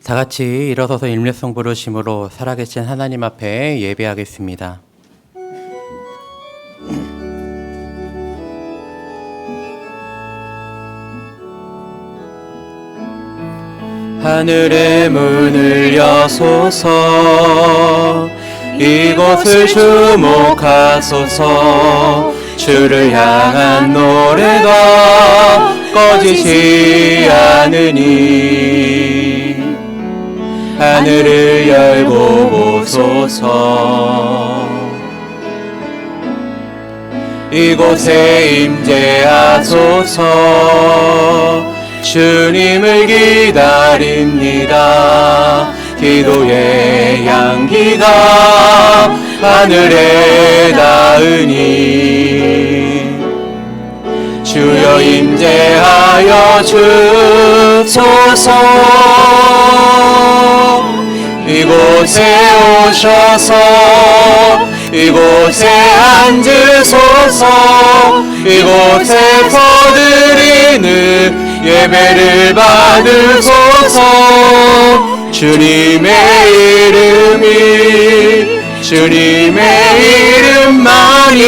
다 같이 일어서서 일례성 부르심으로 살아계신 하나님 앞에 예배하겠습니다. 하늘의 문을 여소서, 이곳을 주목하소서. 주를 향한 노래가 꺼지지 않으니 하늘을 열고 보소서. 이곳에 임재하소서. 주님을 기다립니다. 기도의 향기가 하늘에 닿으니 주여 임재하여 주소서. 이곳에 오셔서 이곳에 앉으소서. 이곳에서 드리는 예배를 받으소서. 주님의 주님의 이름만이,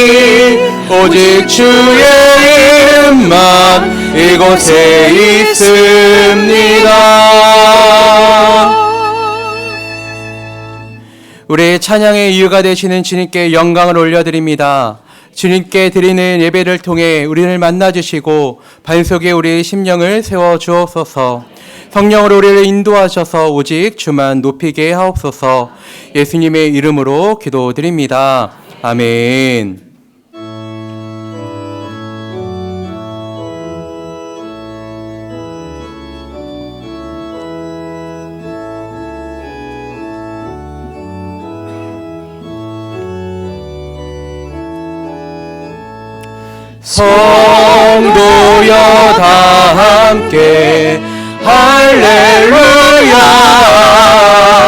오직 주의 이름만 이곳에 있습니다. 우리의 찬양의 이유가 되시는 주님께 영광을 올려드립니다. 주님께 드리는 예배를 통해 우리를 만나주시고 반석에 우리의 심령을 세워주옵소서. 성령으로 우리를 인도하셔서 오직 주만 높이게 하옵소서. 예수님의 이름으로 기도드립니다. 아멘. 성도여 다 함께 할렐루야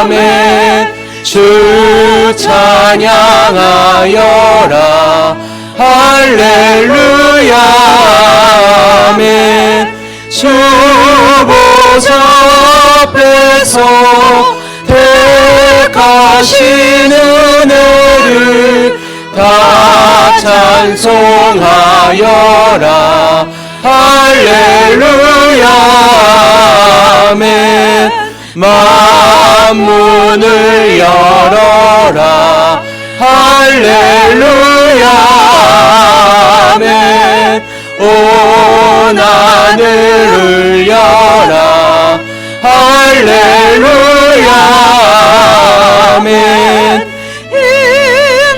아멘. 주 찬양하여라 할렐루야 아멘. 주 보좌 앞에서 택하신 은혜를 다 찬송하여라 할렐루야 아멘. 만문을 열어라 할렐루야 아멘. 온 하늘을 열라 할렐루야 아멘.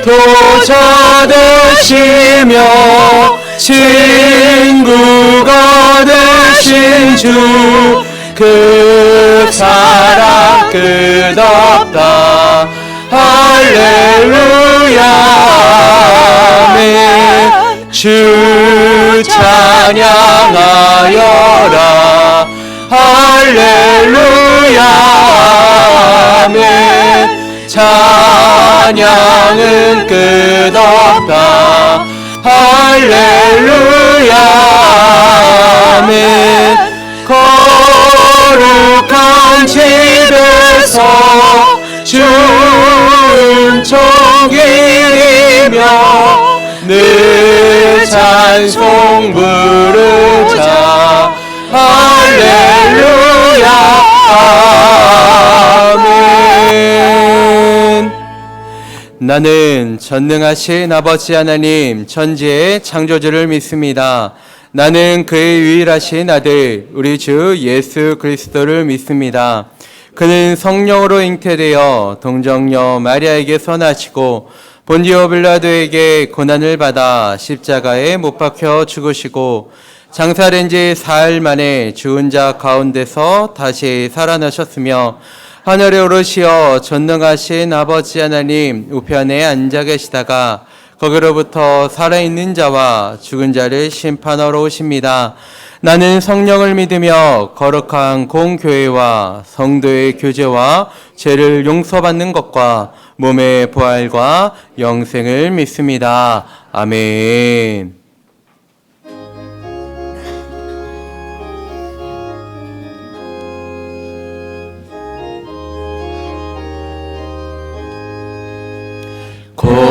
도자 되시며 친구가 되신 주, 그 사랑 끝없다 할렐루야 아멘. 주 찬양하여라 할렐루야 아멘. 찬양은 끝없다 할렐루야 아멘. 거룩한 집에서 준총기리며 늘 찬송 부르자 할렐루야 아멘. 나는 전능하신 아버지 하나님 천지의 창조주를 믿습니다. 나는 그의 유일하신 아들 우리 주 예수 그리스도를 믿습니다. 그는 성령으로 잉태되어 동정녀 마리아에게서 나시고 본디오 빌라도에게 고난을 받아 십자가에 못 박혀 죽으시고 장사된 지 사흘 만에 죽은 자 가운데서 다시 살아나셨으며 하늘에 오르시어 전능하신 아버지 하나님 우편에 앉아 계시다가 거기로부터 살아있는 자와 죽은 자를 심판하러 오십니다. 나는 성령을 믿으며 거룩한 공교회와 성도의 교제와 죄를 용서받는 것과 몸의 부활과 영생을 믿습니다. 아멘.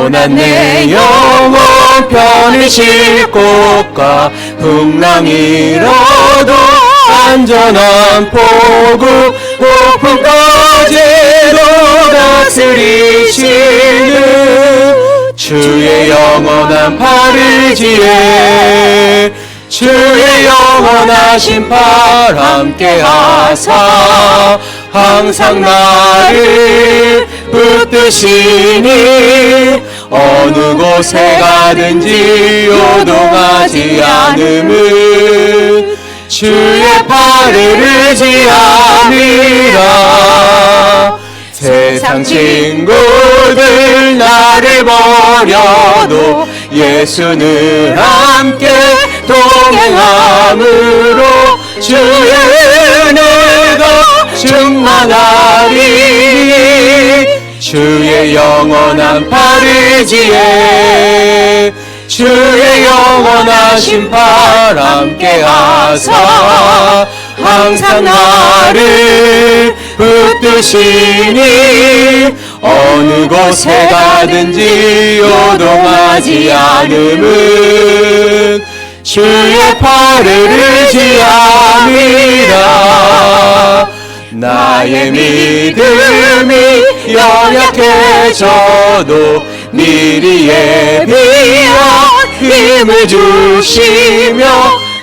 피곤한 내 영혼 편히 곳과 풍랑이라도 안전한 포구 폭풍까지도 다스리시는 주의 영원한 팔을 지에 주의 영원하신 팔 함께 하사 항상 나를 붙드시니 어느 곳에 가든지 요동하지 않음은 주의 팔을 의지함이라. 세상 친구들 나를 버려도 예수는 함께 동행함으로 주의 은혜가 충만하리. 주의 영원한 팔을 지에 주의 영원하신 팔 함께 하사 항상 나를 붙드시니 어느 곳에 가든지 요동하지 않음은 주의 팔을 의지함이라. 나의 믿음이 연약해져도 미리 예비한 힘을 주시며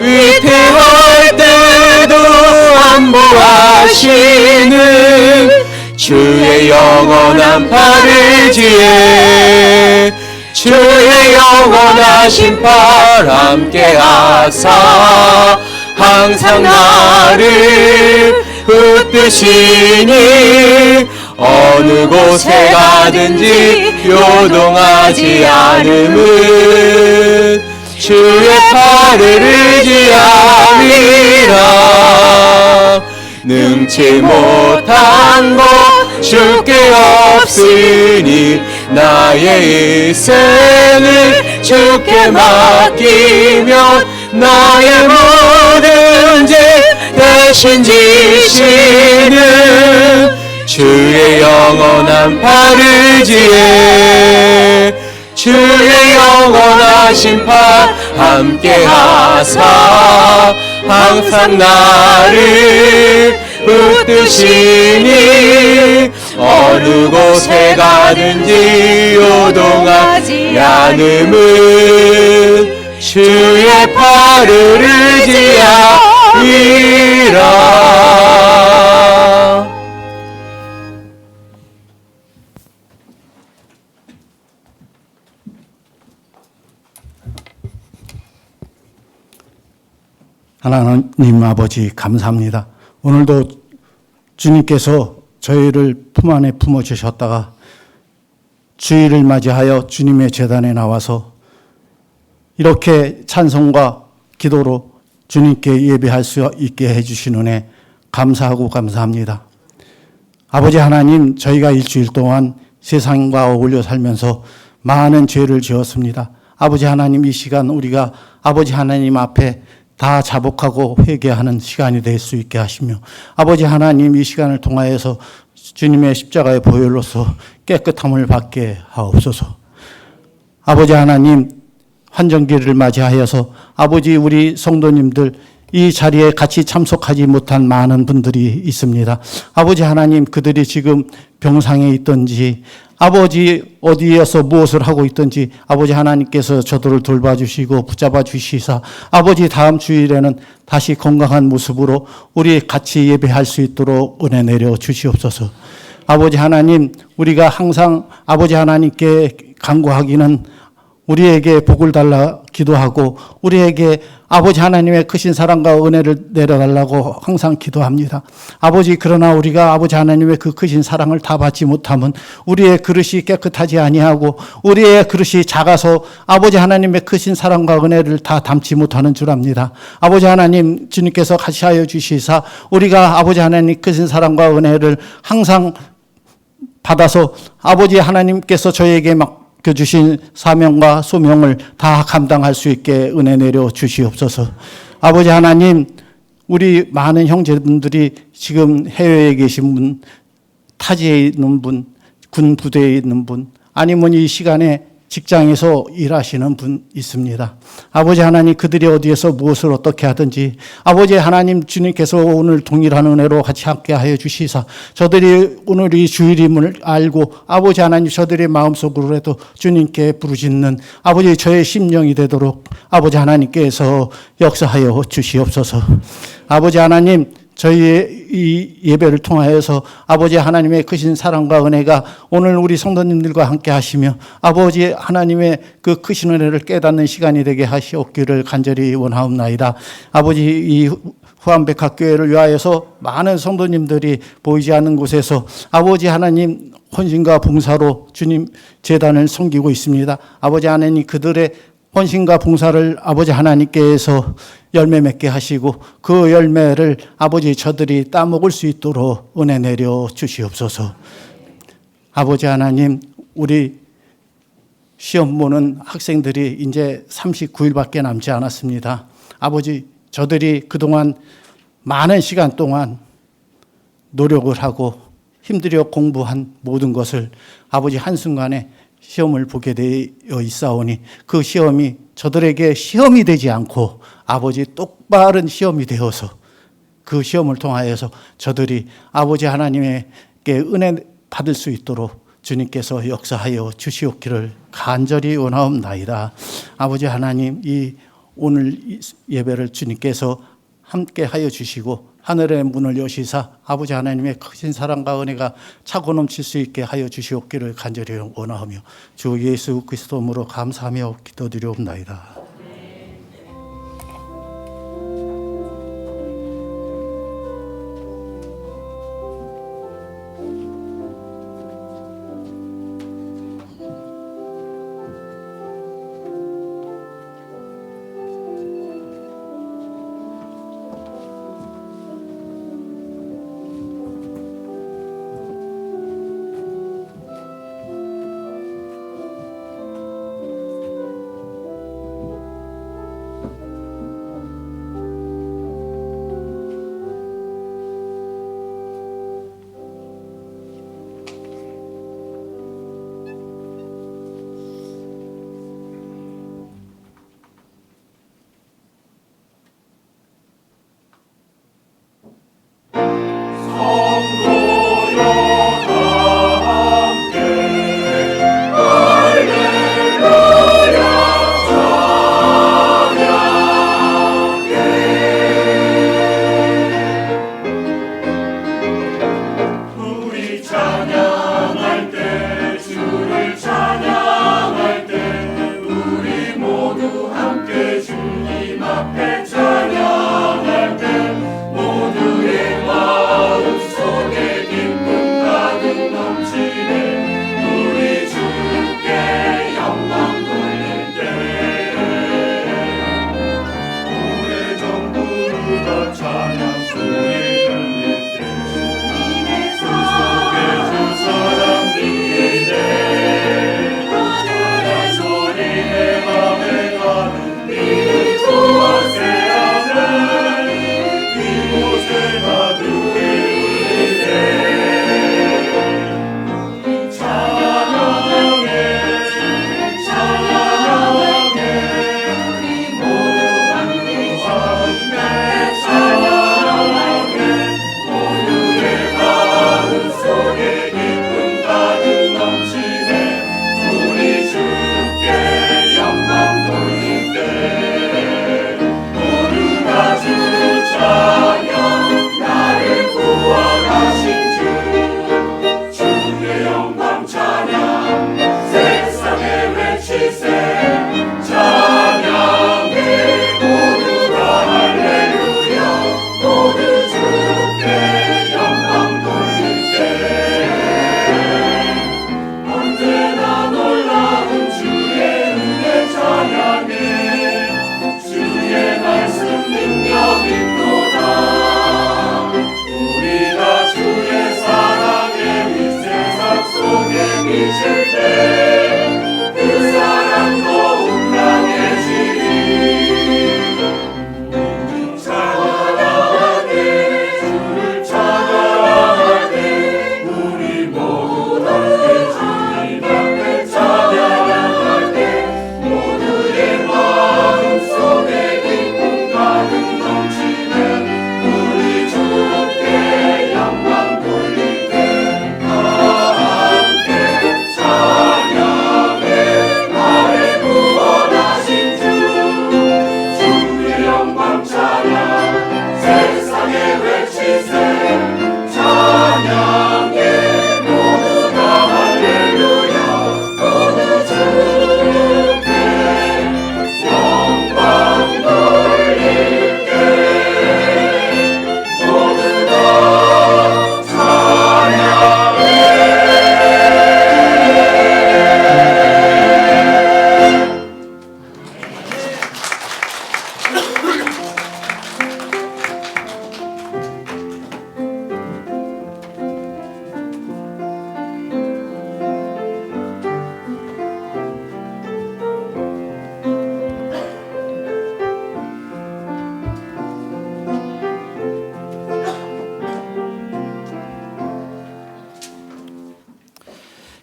위태할 때도 안보하시는 주의 영원한 팔을 지에 주의 영원하신 팔 함께 하사 항상 나를 붙드시니 어느 곳에 가든지 요동하지 않음은 주의 팔을 의지함이라. 능치 못한 것 주께 없으니 나의 일생을 주께 맡기면 나의 모든 죄 대신 지시는 주의 영원한 팔을 지에 주의 영원하신 팔 함께 하사 항상 나를 붙드시니 어느 곳에 가든지 요동하지 않음은 주의 팔을 의지하리라. 하나님 아버지 감사합니다. 오늘도 주님께서 저희를 품 안에 품어주셨다가 주일을 맞이하여 주님의 제단에 나와서 이렇게 찬송과 기도로 주님께 예배할 수 있게 해주신 은혜 감사하고 감사합니다. 아버지 하나님, 저희가 일주일 동안 세상과 어울려 살면서 많은 죄를 지었습니다. 아버지 하나님, 이 시간 우리가 아버지 하나님 앞에 다 자복하고 회개하는 시간이 될 수 있게 하시며, 아버지 하나님, 이 시간을 통하여서 주님의 십자가의 보혈로서 깨끗함을 받게 하옵소서. 아버지 하나님, 환정기를 맞이하여서 아버지 우리 성도님들 이 자리에 같이 참석하지 못한 많은 분들이 있습니다. 아버지 하나님, 그들이 지금 병상에 있든지 아버지 어디에서 무엇을 하고 있든지 아버지 하나님께서 저들을 돌봐주시고 붙잡아 주시사 아버지 다음 주일에는 다시 건강한 모습으로 우리 같이 예배할 수 있도록 은혜 내려 주시옵소서. 아버지 하나님, 우리가 항상 아버지 하나님께 간구하기는 우리에게 복을 달라 기도하고 우리에게 아버지 하나님의 크신 사랑과 은혜를 내려달라고 항상 기도합니다. 아버지, 그러나 우리가 아버지 하나님의 그 크신 사랑을 다 받지 못하면 우리의 그릇이 깨끗하지 아니하고 우리의 그릇이 작아서 아버지 하나님의 크신 사랑과 은혜를 다 담지 못하는 줄 압니다. 아버지 하나님, 주님께서 같이 하여 주시사 우리가 아버지 하나님 크신 사랑과 은혜를 항상 받아서 아버지 하나님께서 저희에게 맡겨주신 사명과 소명을 다 감당할 수 있게 은혜 내려 주시옵소서. 아버지 하나님, 우리 많은 형제분들이 지금 해외에 계신 분, 타지에 있는 분, 군 부대에 있는 분, 아니면 이 시간에 직장에서 일하시는 분 있습니다. 아버지 하나님, 그들이 어디에서 무엇을 어떻게 하든지 아버지 하나님, 주님께서 오늘 동일한 은혜로 같이 함께 하여 주시사 저들이 오늘이 주일임을 알고 아버지 하나님, 저들의 마음속으로라도 주님께 부르짖는 아버지 저의 심령이 되도록 아버지 하나님께서 역사하여 주시옵소서. 아버지 하나님, 저희의 이 예배를 통하여서 아버지 하나님의 크신 사랑과 은혜가 오늘 우리 성도님들과 함께 하시며 아버지 하나님의 그 크신 은혜를 깨닫는 시간이 되게 하시옵기를 간절히 원하옵나이다. 아버지, 이 후암백학교회를 위하여서 많은 성도님들이 보이지 않는 곳에서 아버지 하나님 헌신과 봉사로 주님 제단을 섬기고 있습니다. 아버지 하나님, 그들의 헌신과 봉사를 아버지 하나님께서 열매 맺게 하시고 그 열매를 아버지 저들이 따먹을 수 있도록 은혜 내려 주시옵소서. 아버지 하나님, 우리 시험 보는 학생들이 이제 39일밖에 남지 않았습니다. 아버지, 저들이 그동안 많은 시간 동안 노력을 하고 힘들여 공부한 모든 것을 아버지 한순간에 시험을 보게 되어 있사오니 그 시험이 저들에게 시험이 되지 않고 아버지 똑바른 시험이 되어서 그 시험을 통하여서 저들이 아버지 하나님에게 은혜 받을 수 있도록 주님께서 역사하여 주시옵기를 간절히 원하옵나이다. 아버지 하나님, 이 오늘 예배를 주님께서 함께 하여 주시고 하늘의 문을 여시사 아버지 하나님의 크신 사랑과 은혜가 차고 넘칠 수 있게 하여 주시옵기를 간절히 원하오며 주 예수 그리스도로 감사하며 기도드리옵나이다.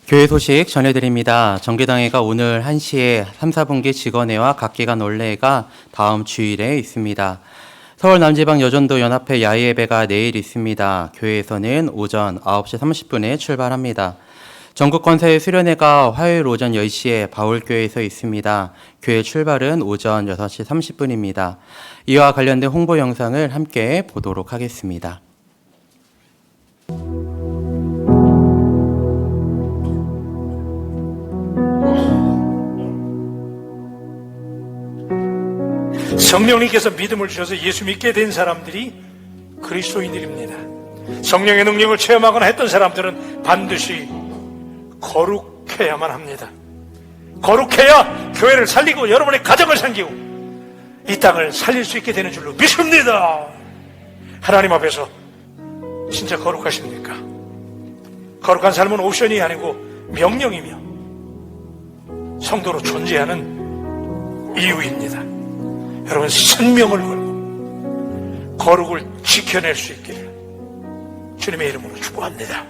교회 소식 전해드립니다. 정기당회가 오늘 1시에 3, 4분기 직원회와 각기간 원래회가 다음 주일에 있습니다. 서울 남지방 여전도 연합회 야외예배가 내일 있습니다. 교회에서는 오전 9시 30분에 출발합니다. 전국 권사회 수련회가 화요일 오전 10시에 바울교회에서 있습니다. 교회 출발은 오전 6시 30분입니다. 이와 관련된 홍보 영상을 함께 보도록 하겠습니다. 성령님께서 믿음을 주셔서 예수 믿게 된 사람들이 그리스도인들입니다. 성령의 능력을 체험하거나 했던 사람들은 반드시 거룩해야만 합니다. 거룩해야 교회를 살리고 여러분의 가정을 섬기고 이 땅을 살릴 수 있게 되는 줄로 믿습니다. 하나님 앞에서 진짜 거룩하십니까? 거룩한 삶은 옵션이 아니고 명령이며 성도로 존재하는 이유입니다. 여러분, 생명을 걸고 거룩을 지켜낼 수 있기를 주님의 이름으로 축복합니다.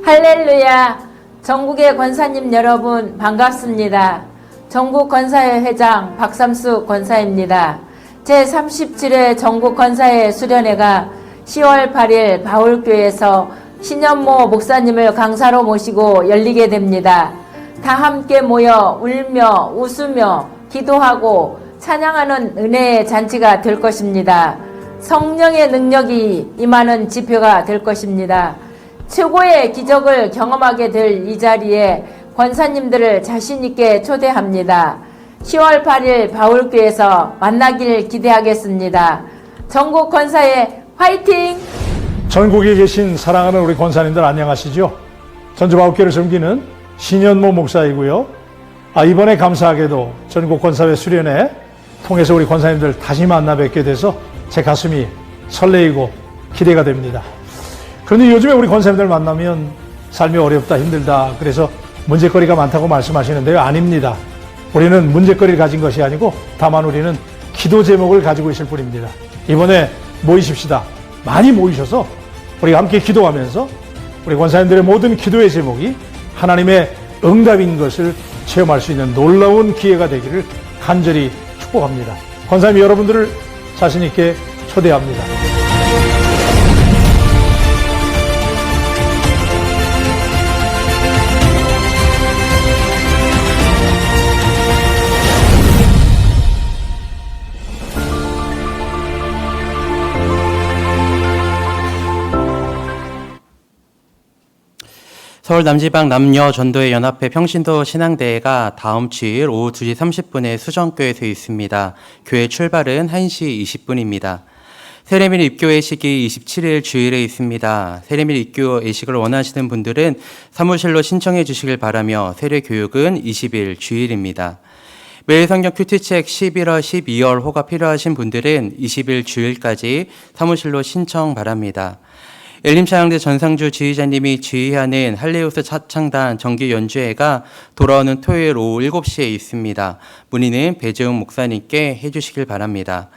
할렐루야. 전국의 권사님 여러분 반갑습니다. 전국 권사회 회장 박삼수 권사입니다. 제37회 전국 권사회 수련회가 10월 8일 바울교회에서 신현모 목사님을 강사로 모시고 열리게 됩니다. 다 함께 모여 울며 웃으며 기도하고 찬양하는 은혜의 잔치가 될 것입니다. 성령의 능력이 임하는 집회가 될 것입니다. 최고의 기적을 경험하게 될 이 자리에 권사님들을 자신 있게 초대합니다. 10월 8일 바울교회에서 만나길 기대하겠습니다. 전국 권사회 화이팅! 전국에 계신 사랑하는 우리 권사님들 안녕하시죠? 전주바울교회를 섬기는 신현모 목사이고요. 이번에 감사하게도 전국 권사회 수련회 통해서 우리 권사님들 다시 만나 뵙게 돼서 제 가슴이 설레이고 기대가 됩니다. 그런데 요즘에 우리 권사님들 만나면 삶이 어렵다, 힘들다, 그래서 문제거리가 많다고 말씀하시는데요. 아닙니다. 우리는 문제거리를 가진 것이 아니고 다만 우리는 기도 제목을 가지고 있을 뿐입니다. 이번에 모이십시다. 많이 모이셔서 우리가 함께 기도하면서 우리 권사님들의 모든 기도의 제목이 하나님의 응답인 것을 체험할 수 있는 놀라운 기회가 되기를 간절히 축복합니다. 권사님 여러분들을 자신 있게 초대합니다. 서울 남지방 남녀 전도회 연합회 평신도 신앙대회가 다음 주일 오후 2시 30분에 수정교회에서 있습니다. 교회 출발은 1시 20분입니다. 세례밀 입교 예식이 27일 주일에 있습니다. 세례밀 입교 예식을 원하시는 분들은 사무실로 신청해 주시길 바라며 세례 교육은 20일 주일입니다. 매일 성경 큐티책 11월, 12월 호가 필요하신 분들은 20일 주일까지 사무실로 신청 바랍니다. 엘림찬양대 전상주 지휘자님이 지휘하는 할례우스 차창단 정기 연주회가 돌아오는 토요일 오후 7시에 있습니다. 문의는 배재웅 목사님께 해주시길 바랍니다.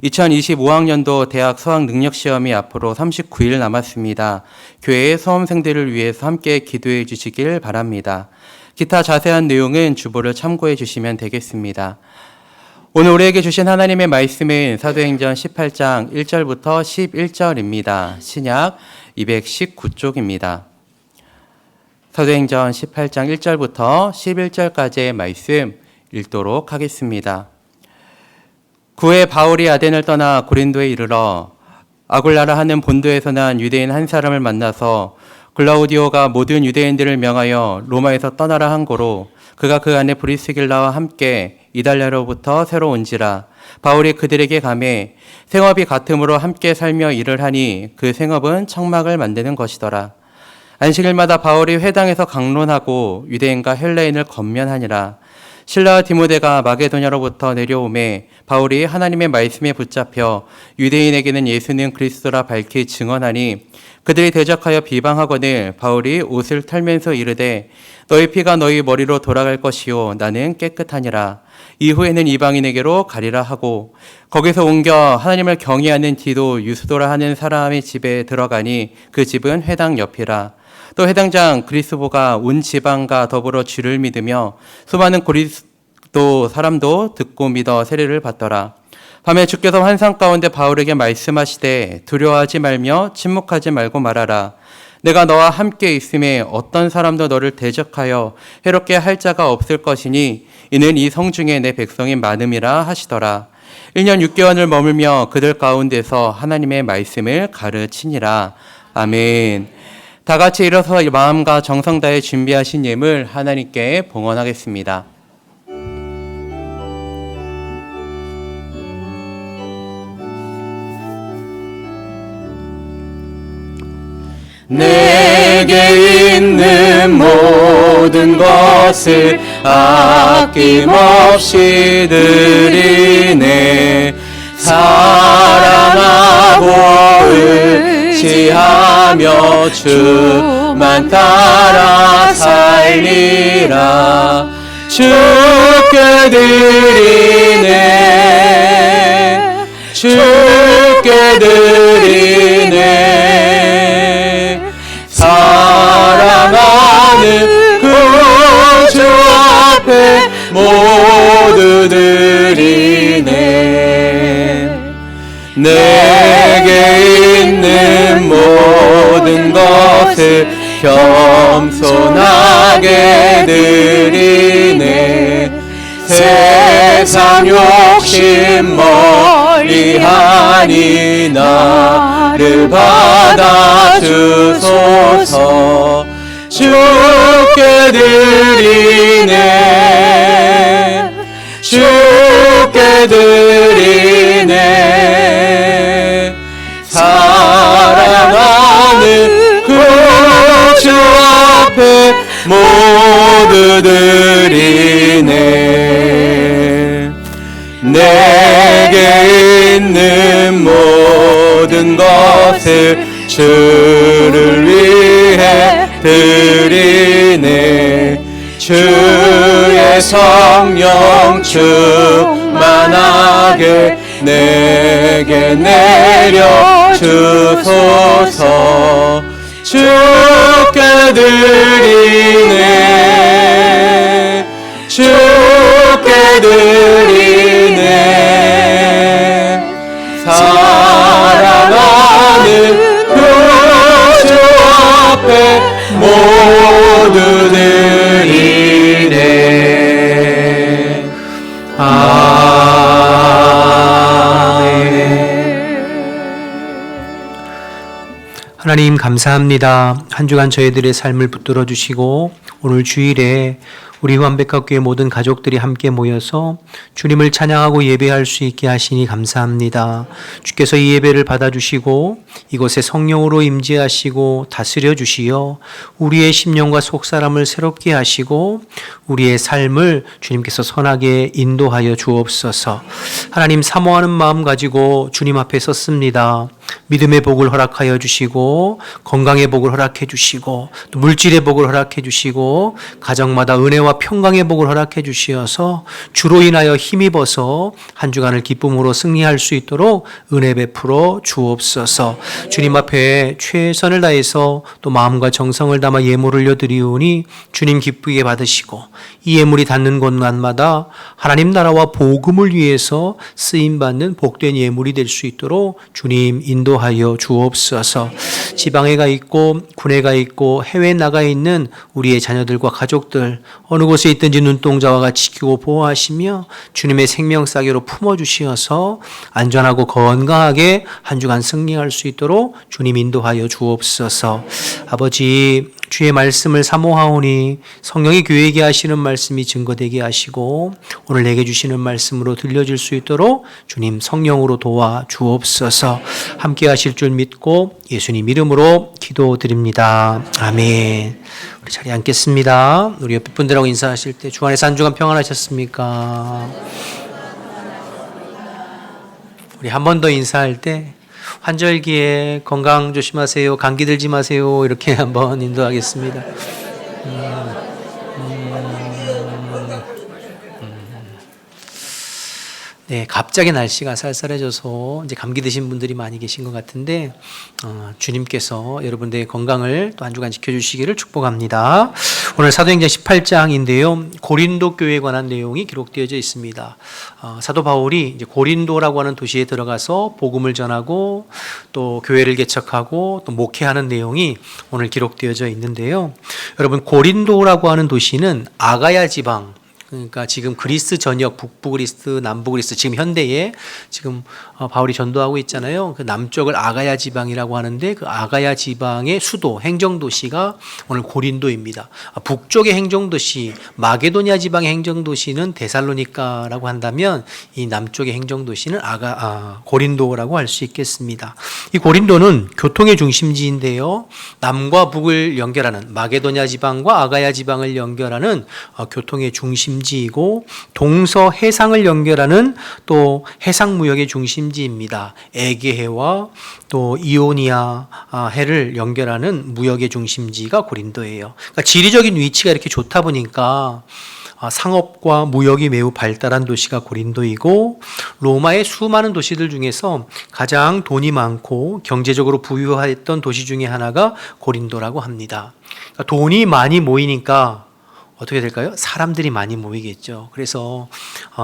2025학년도 대학 수학능력시험이 앞으로 39일 남았습니다. 교회의 수험생들을 위해서 함께 기도해 주시길 바랍니다. 기타 자세한 내용은 주보를 참고해 주시면 되겠습니다. 오늘 우리에게 주신 하나님의 말씀은 사도행전 18장 1절부터 11절입니다. 신약 219쪽입니다. 사도행전 18장 1절부터 11절까지의 말씀 읽도록 하겠습니다. 구에 바울이 아덴을 떠나 고린도에 이르러 아굴라라 하는 본도에서 난 유대인 한 사람을 만나서 글라우디오가 모든 유대인들을 명하여 로마에서 떠나라 한 고로 그가 그 안에 브리스길라와 함께 이달리아로부터 새로 온지라. 바울이 그들에게 가매 생업이 같음으로 함께 살며 일을 하니 그 생업은 청막을 만드는 것이더라. 안식일마다 바울이 회당에서 강론하고 유대인과 헬레인을 권면하니라. 실라와 디모데가 마게도냐로부터 내려오매 바울이 하나님의 말씀에 붙잡혀 유대인에게는 예수는 그리스도라 밝히 증언하니 그들이 대적하여 비방하거늘 바울이 옷을 털면서 이르되 너희 피가 너희 머리로 돌아갈 것이요 나는 깨끗하니라. 이후에는 이방인에게로 가리라 하고 거기서 옮겨 하나님을 경외하는 디도 유스도라 하는 사람의 집에 들어가니 그 집은 회당 옆이라. 또 해당장 그리스도가 온 지방과 더불어 주를 믿으며 수많은 고린도 사람도 듣고 믿어 세례를 받더라. 밤에 주께서 환상 가운데 바울에게 말씀하시되 두려워하지 말며 침묵하지 말고 말하라. 내가 너와 함께 있음에 어떤 사람도 너를 대적하여 해롭게 할 자가 없을 것이니 이는 이 성중에 내 백성이 많음이라 하시더라. 1년 6개월을 머물며 그들 가운데서 하나님의 말씀을 가르치니라. 아멘. 다 같이 일어서 마음과 정성 다해 준비하신 예물 하나님께 봉헌하겠습니다. 내게 있는 모든 것을 아낌없이 드리네. 사랑하고 의지하며 주만 따라 살리라. 주께 드리네. 주께 드리네. 사랑하는 구주 앞에 모두 드리네. 내게 있는 모든 것을 겸손하게 드리네. 세상 욕심 멀리하니 나를 받아주소서. 주께 드리네. 주께 드리네. 사랑하는 구주 앞에 모두 드리네. 내게 있는 모든 것을 주를 위해 드리네. 주의 성령 충만하게 내게 내려 주소서. 주께 드리네. 주께 드리네. 사랑하는 구주 앞에 모두 드리네. 아멘. 하나님 감사합니다. 한 주간 저희들의 삶을 붙들어 주시고 오늘 주일에 우리 완백학교의 모든 가족들이 함께 모여서 주님을 찬양하고 예배할 수 있게 하시니 감사합니다. 주께서 이 예배를 받아주시고 이곳에 성령으로 임재하시고 다스려 주시어 우리의 심령과 속사람을 새롭게 하시고 우리의 삶을 주님께서 선하게 인도하여 주옵소서. 하나님 사모하는 마음 가지고 주님 앞에 섰습니다. 믿음의 복을 허락하여 주시고 건강의 복을 허락해 주시고 또 물질의 복을 허락해 주시고 가정마다 은혜와 평강의 복을 허락해 주시어서 주로 인하여 힘입어서 한 주간을 기쁨으로 승리할 수 있도록 은혜 베풀어 주옵소서. 주님 앞에 최선을 다해서 또 마음과 정성을 담아 예물을 올려드리오니 주님 기쁘게 받으시고 이 예물이 닿는 곳마다 하나님 나라와 복음을 위해서 쓰임받는 복된 예물이 될 수 있도록 주님 인도하여 주옵소서. 지방에 가 있고 군에 가 있고 해외에 나가 있는 우리의 자녀들과 가족들 어느 곳에 있든지 눈동자와 같이 지키고 보호하시며 주님의 생명싸개로 품어주시어서 안전하고 건강하게 한 주간 승리할 수 있도록 주님 인도하여 주옵소서. 아버지 주의 말씀을 사모하오니 성령이 교회에게 하시는 말씀이 증거되게 하시고 오늘 내게 주시는 말씀으로 들려질 수 있도록 주님 성령으로 도와 주옵소서. 함께 하실 줄 믿고 예수님 이름으로 기도드립니다. 아멘. 우리 자리에 앉겠습니다. 우리 옆에 분들하고 인사하실 때 주 안에서 한 주간 평안하셨습니까? 우리 한 번 더 인사할 때 환절기에 건강 조심하세요. 감기 들지 마세요. 이렇게 한번 인도하겠습니다. 네, 갑자기 날씨가 쌀쌀해져서 이제 감기 드신 분들이 많이 계신 것 같은데 주님께서 여러분들의 건강을 또 한 주간 지켜주시기를 축복합니다. 오늘 사도행전 18장인데요. 고린도 교회에 관한 내용이 기록되어져 있습니다. 사도 바울이 이제 고린도라고 하는 도시에 들어가서 복음을 전하고 또 교회를 개척하고 또 목회하는 내용이 오늘 기록되어져 있는데요. 여러분, 고린도라고 하는 도시는 아가야 지방, 그러니까 지금 그리스 전역, 북부 그리스, 남부 그리스, 지금 현대에 지금 바울이 전도하고 있잖아요. 그 남쪽을 아가야 지방이라고 하는데 그 아가야 지방의 수도, 행정도시가 오늘 고린도입니다. 북쪽의 행정도시, 마게도냐 지방의 행정도시는 데살로니카라고 한다면 이 남쪽의 행정도시는 고린도라고 할 수 있겠습니다. 이 고린도는 교통의 중심지인데요. 남과 북을 연결하는 마게도냐 지방과 아가야 지방을 연결하는 교통의 중심지이고 동서해상을 연결하는 또 해상무역의 중심지입니다. 에게해와 또 이오니아 해를 연결하는 무역의 중심지가 고린도예요. 그러니까 지리적인 위치가 이렇게 좋다 보니까 상업과 무역이 매우 발달한 도시가 고린도이고 로마의 수많은 도시들 중에서 가장 돈이 많고 경제적으로 부유했던 도시 중에 하나가 고린도라고 합니다. 그러니까 돈이 많이 모이니까 어떻게 될까요? 사람들이 많이 모이겠죠. 그래서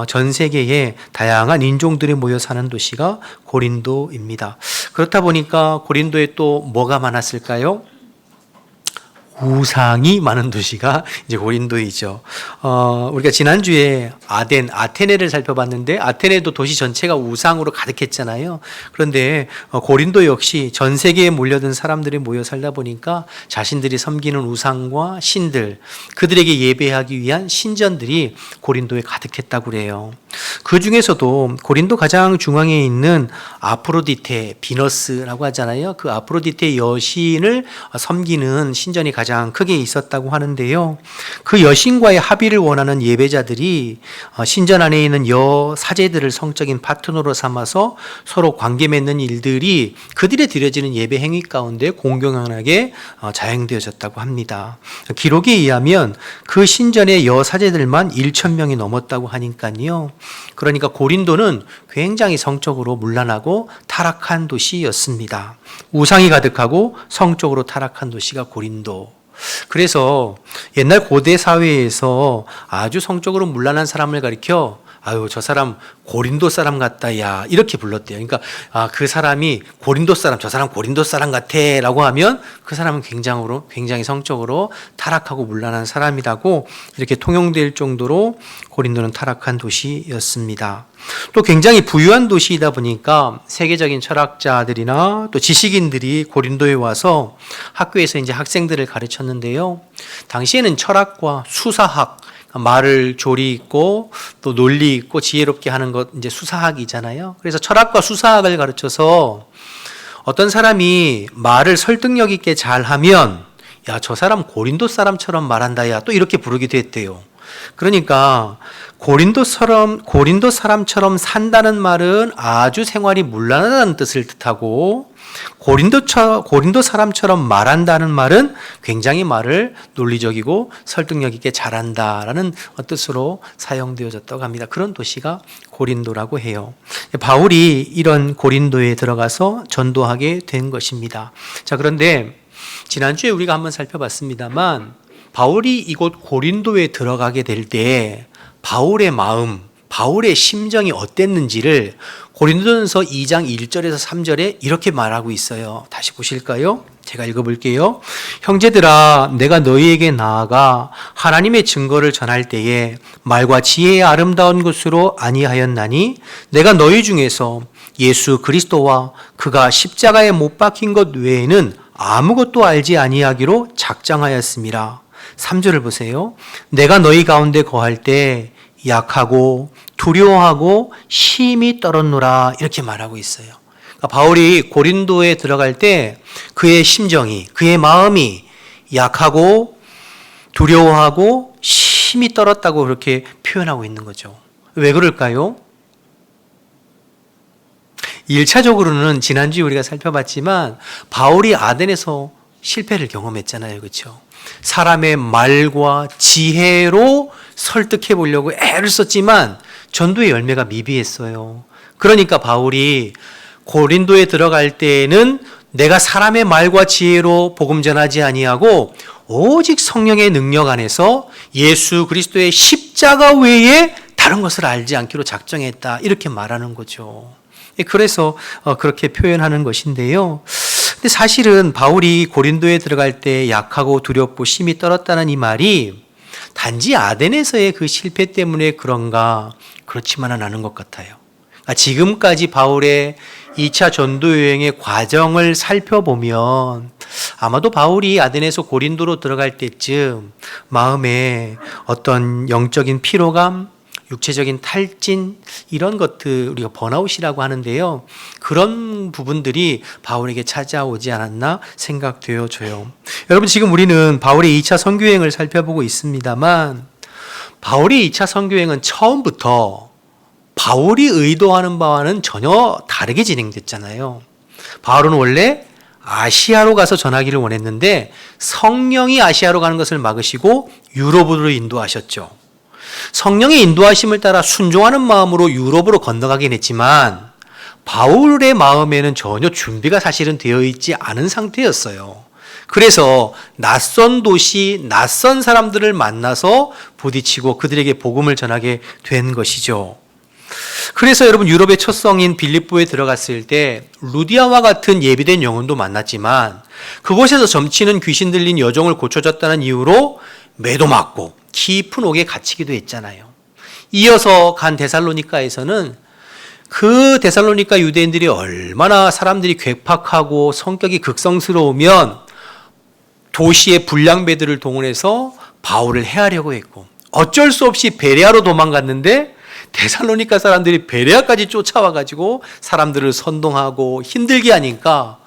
전 세계에 다양한 인종들이 모여 사는 도시가 고린도입니다. 그렇다 보니까 고린도에 또 뭐가 많았을까요? 우상이 많은 도시가 이제 고린도이죠. 우리가 지난주에 아테네를 살펴봤는데 아테네도 도시 전체가 우상으로 가득했잖아요. 그런데 고린도 역시 전 세계에 몰려든 사람들이 모여 살다 보니까 자신들이 섬기는 우상과 신들, 그들에게 예배하기 위한 신전들이 고린도에 가득했다고 그래요. 그 중에서도 고린도 가장 중앙에 있는 아프로디테, 비너스라고 하잖아요. 그 아프로디테 여신을 섬기는 신전이 가장 크게 있었다고 하는데요. 그 여신과의 합의를 원하는 예배자들이 신전 안에 있는 여사제들을 성적인 파트너로 삼아서 서로 관계 맺는 일들이 그들에 드려지는 예배 행위 가운데 공공연하게 자행되어졌다고 합니다. 기록에 의하면 그 신전의 여사제들만 1,000명이 넘었다고 하니까요. 그러니까 고린도는 굉장히 성적으로 문란하고 타락한 도시였습니다. 우상이 가득하고 성적으로 타락한 도시가 고린도. 그래서 옛날 고대 사회에서 아주 성적으로 문란한 사람을 가리켜 아유, 저 사람 고린도 사람 같다, 야, 이렇게 불렀대요. 그러니까 그 사람이 고린도 사람, 저 사람 고린도 사람 같아 라고 하면 그 사람은 굉장히 성적으로 타락하고 문란한 사람이라고 이렇게 통용될 정도로 고린도는 타락한 도시였습니다. 또 굉장히 부유한 도시이다 보니까 세계적인 철학자들이나 또 지식인들이 고린도에 와서 학교에서 이제 학생들을 가르쳤는데요. 당시에는 철학과 수사학, 말을 조리 있고 또 논리 있고 지혜롭게 하는 것 이제 수사학이잖아요. 그래서 철학과 수사학을 가르쳐서 어떤 사람이 말을 설득력 있게 잘하면 야, 저 사람 고린도 사람처럼 말한다, 야, 또 이렇게 부르기도 했대요. 그러니까 고린도 사람처럼 산다는 말은 아주 생활이 문란하다는 뜻을 뜻하고 고린도 사람처럼 말한다는 말은 굉장히 말을 논리적이고 설득력 있게 잘한다라는 뜻으로 사용되어졌다고 합니다. 그런 도시가 고린도라고 해요. 바울이 이런 고린도에 들어가서 전도하게 된 것입니다. 자, 그런데 지난주에 우리가 한번 살펴봤습니다만 바울이 이곳 고린도에 들어가게 될 때 바울의 마음, 바울의 심정이 어땠는지를 고린도전서 2장 1절에서 3절에 이렇게 말하고 있어요. 다시 보실까요? 제가 읽어볼게요. 형제들아, 내가 너희에게 나아가 하나님의 증거를 전할 때에 말과 지혜의 아름다운 것으로 아니하였나니 내가 너희 중에서 예수 그리스도와 그가 십자가에 못 박힌 것 외에는 아무것도 알지 아니하기로 작정하였음이라. 3절을 보세요. 내가 너희 가운데 거할 때 약하고 두려워하고 심히 떨었노라, 이렇게 말하고 있어요. 그러니까 바울이 고린도에 들어갈 때 그의 심정이, 그의 마음이 약하고 두려워하고 심히 떨었다고 그렇게 표현하고 있는 거죠. 왜 그럴까요? 1차적으로는 지난주에 우리가 살펴봤지만 바울이 아덴에서 실패를 경험했잖아요. 그렇죠? 사람의 말과 지혜로 설득해 보려고 애를 썼지만 전도의 열매가 미비했어요. 그러니까 바울이 고린도에 들어갈 때에는 내가 사람의 말과 지혜로 복음 전하지 아니하고 오직 성령의 능력 안에서 예수 그리스도의 십자가 외에 다른 것을 알지 않기로 작정했다. 이렇게 말하는 거죠. 그래서 그렇게 표현하는 것인데요. 근데 사실은 바울이 고린도에 들어갈 때 약하고 두렵고 심히 떨었다는 이 말이 단지 아덴에서의 그 실패 때문에 그런가? 그렇지만은 않은 것 같아요. 지금까지 바울의 2차 전도 여행의 과정을 살펴보면 아마도 바울이 아덴에서 고린도로 들어갈 때쯤 마음에 어떤 영적인 피로감, 육체적인 탈진 이런 것들 우리가 번아웃이라고 하는데요. 그런 부분들이 바울에게 찾아오지 않았나 생각되어져요. 여러분 지금 우리는 바울의 2차 선교여행을 살펴보고 있습니다만 바울의 2차 선교여행은 처음부터 바울이 의도하는 바와는 전혀 다르게 진행됐잖아요. 바울은 원래 아시아로 가서 전하기를 원했는데 성령이 아시아로 가는 것을 막으시고 유럽으로 인도하셨죠. 성령의 인도하심을 따라 순종하는 마음으로 유럽으로 건너가긴 했지만 바울의 마음에는 전혀 준비가 사실은 되어 있지 않은 상태였어요. 그래서 낯선 도시, 낯선 사람들을 만나서 부딪히고 그들에게 복음을 전하게 된 것이죠. 그래서 여러분 유럽의 첫 성인 빌립보에 들어갔을 때 루디아와 같은 예비된 영혼도 만났지만 그곳에서 점치는 귀신 들린 여종을 고쳐줬다는 이유로 매도 맞고 깊은 옥에 갇히기도 했잖아요. 이어서 간 데살로니가에서는 그 데살로니가 유대인들이 얼마나 사람들이 괴팍하고 성격이 극성스러우면 도시의 불량배들을 동원해서 바울을 해하려고 했고 어쩔 수 없이 베레아로 도망갔는데 데살로니가 사람들이 베레아까지 쫓아와가지고 사람들을 선동하고 힘들게 하니까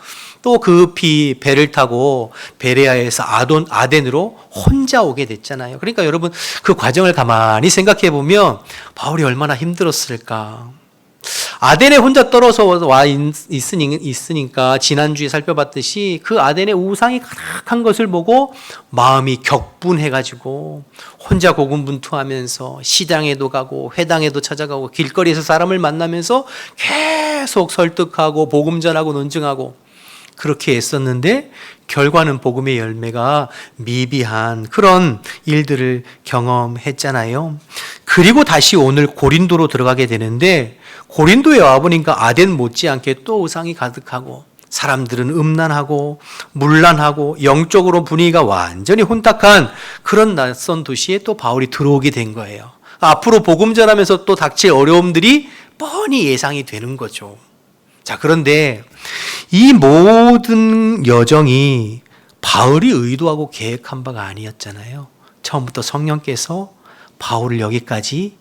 또 급히 배를 타고 베레아에서 아덴으로 혼자 오게 됐잖아요. 그러니까 여러분 그 과정을 가만히 생각해 보면 바울이 얼마나 힘들었을까. 아덴에 혼자 떨어져 와 있으니까 지난주에 살펴봤듯이 그 아덴의 우상이 가득한 것을 보고 마음이 격분해가지고 혼자 고군분투하면서 시장에도 가고 회당에도 찾아가고 길거리에서 사람을 만나면서 계속 설득하고 복음 전하고 논증하고 그렇게 애썼는데 결과는 복음의 열매가 미비한 그런 일들을 경험했잖아요. 그리고 다시 오늘 고린도로 들어가게 되는데 고린도에 와보니까 아덴 못지않게 또 우상이 가득하고 사람들은 음란하고 문란하고 영적으로 분위기가 완전히 혼탁한 그런 낯선 도시에 또 바울이 들어오게 된 거예요. 앞으로 복음 전하면서 또 닥칠 어려움들이 뻔히 예상이 되는 거죠. 자, 그런데 이 모든 여정이 바울이 의도하고 계획한 바가 아니었잖아요. 처음부터 성령께서 바울을 여기까지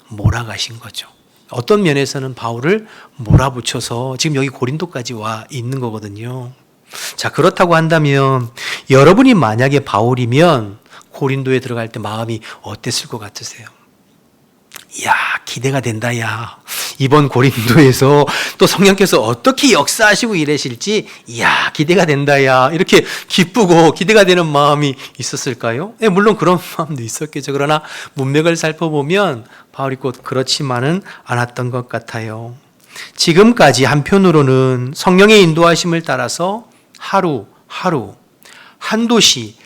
몰아가신 거죠. 어떤 면에서는 바울을 몰아붙여서 지금 여기 고린도까지 와 있는 거거든요. 자, 그렇다고 한다면 여러분이 만약에 바울이면 고린도에 들어갈 때 마음이 어땠을 것 같으세요? 이야, 기대가 된다, 야. 이번 고린도에서 또 성령께서 어떻게 역사하시고 일하실지, 이야, 기대가 된다, 야. 이렇게 기쁘고 기대가 되는 마음이 있었을까요? 네, 물론 그런 마음도 있었겠죠. 그러나 문맥을 살펴보면 바울이 곧 그렇지만은 않았던 것 같아요. 지금까지 한편으로는 성령의 인도하심을 따라서 하루, 한 도시,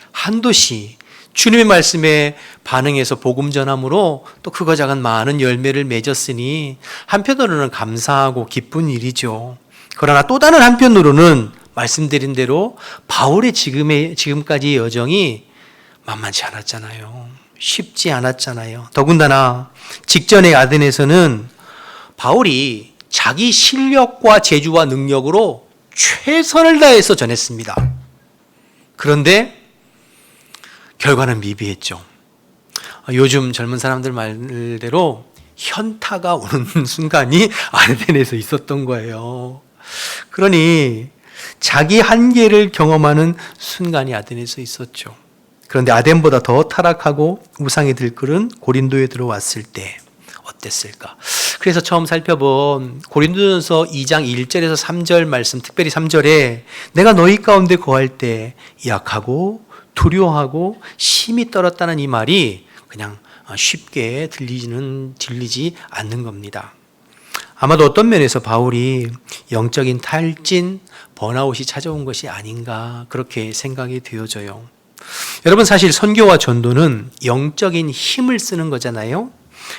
주님의 말씀에 반응해서 복음 전함으로 또 크고 작은 많은 열매를 맺었으니 한편으로는 감사하고 기쁜 일이죠. 그러나 또 다른 한편으로는 말씀드린 대로 바울의 지금까지의 여정이 만만치 않았잖아요. 쉽지 않았잖아요. 더군다나 직전의 아덴에서는 바울이 자기 실력과 재주와 능력으로 최선을 다해서 전했습니다. 그런데 결과는 미비했죠. 요즘 젊은 사람들 말대로 현타가 오는 순간이 아덴에서 있었던 거예요. 그러니 자기 한계를 경험하는 순간이 아덴에서 있었죠. 그런데 아덴보다 더 타락하고 우상에 들끓은 고린도에 들어왔을 때 어땠을까? 그래서 처음 살펴본 고린도전서 2장 1절에서 3절 말씀, 특별히 3절에 내가 너희 가운데 거할 때 약하고 두려워하고 심히 떨었다는 이 말이 그냥 쉽게 들리지 않는 겁니다. 아마도 어떤 면에서 바울이 영적인 탈진, 번아웃이 찾아온 것이 아닌가 그렇게 생각이 되어져요. 여러분, 사실 선교와 전도는 영적인 힘을 쓰는 거잖아요.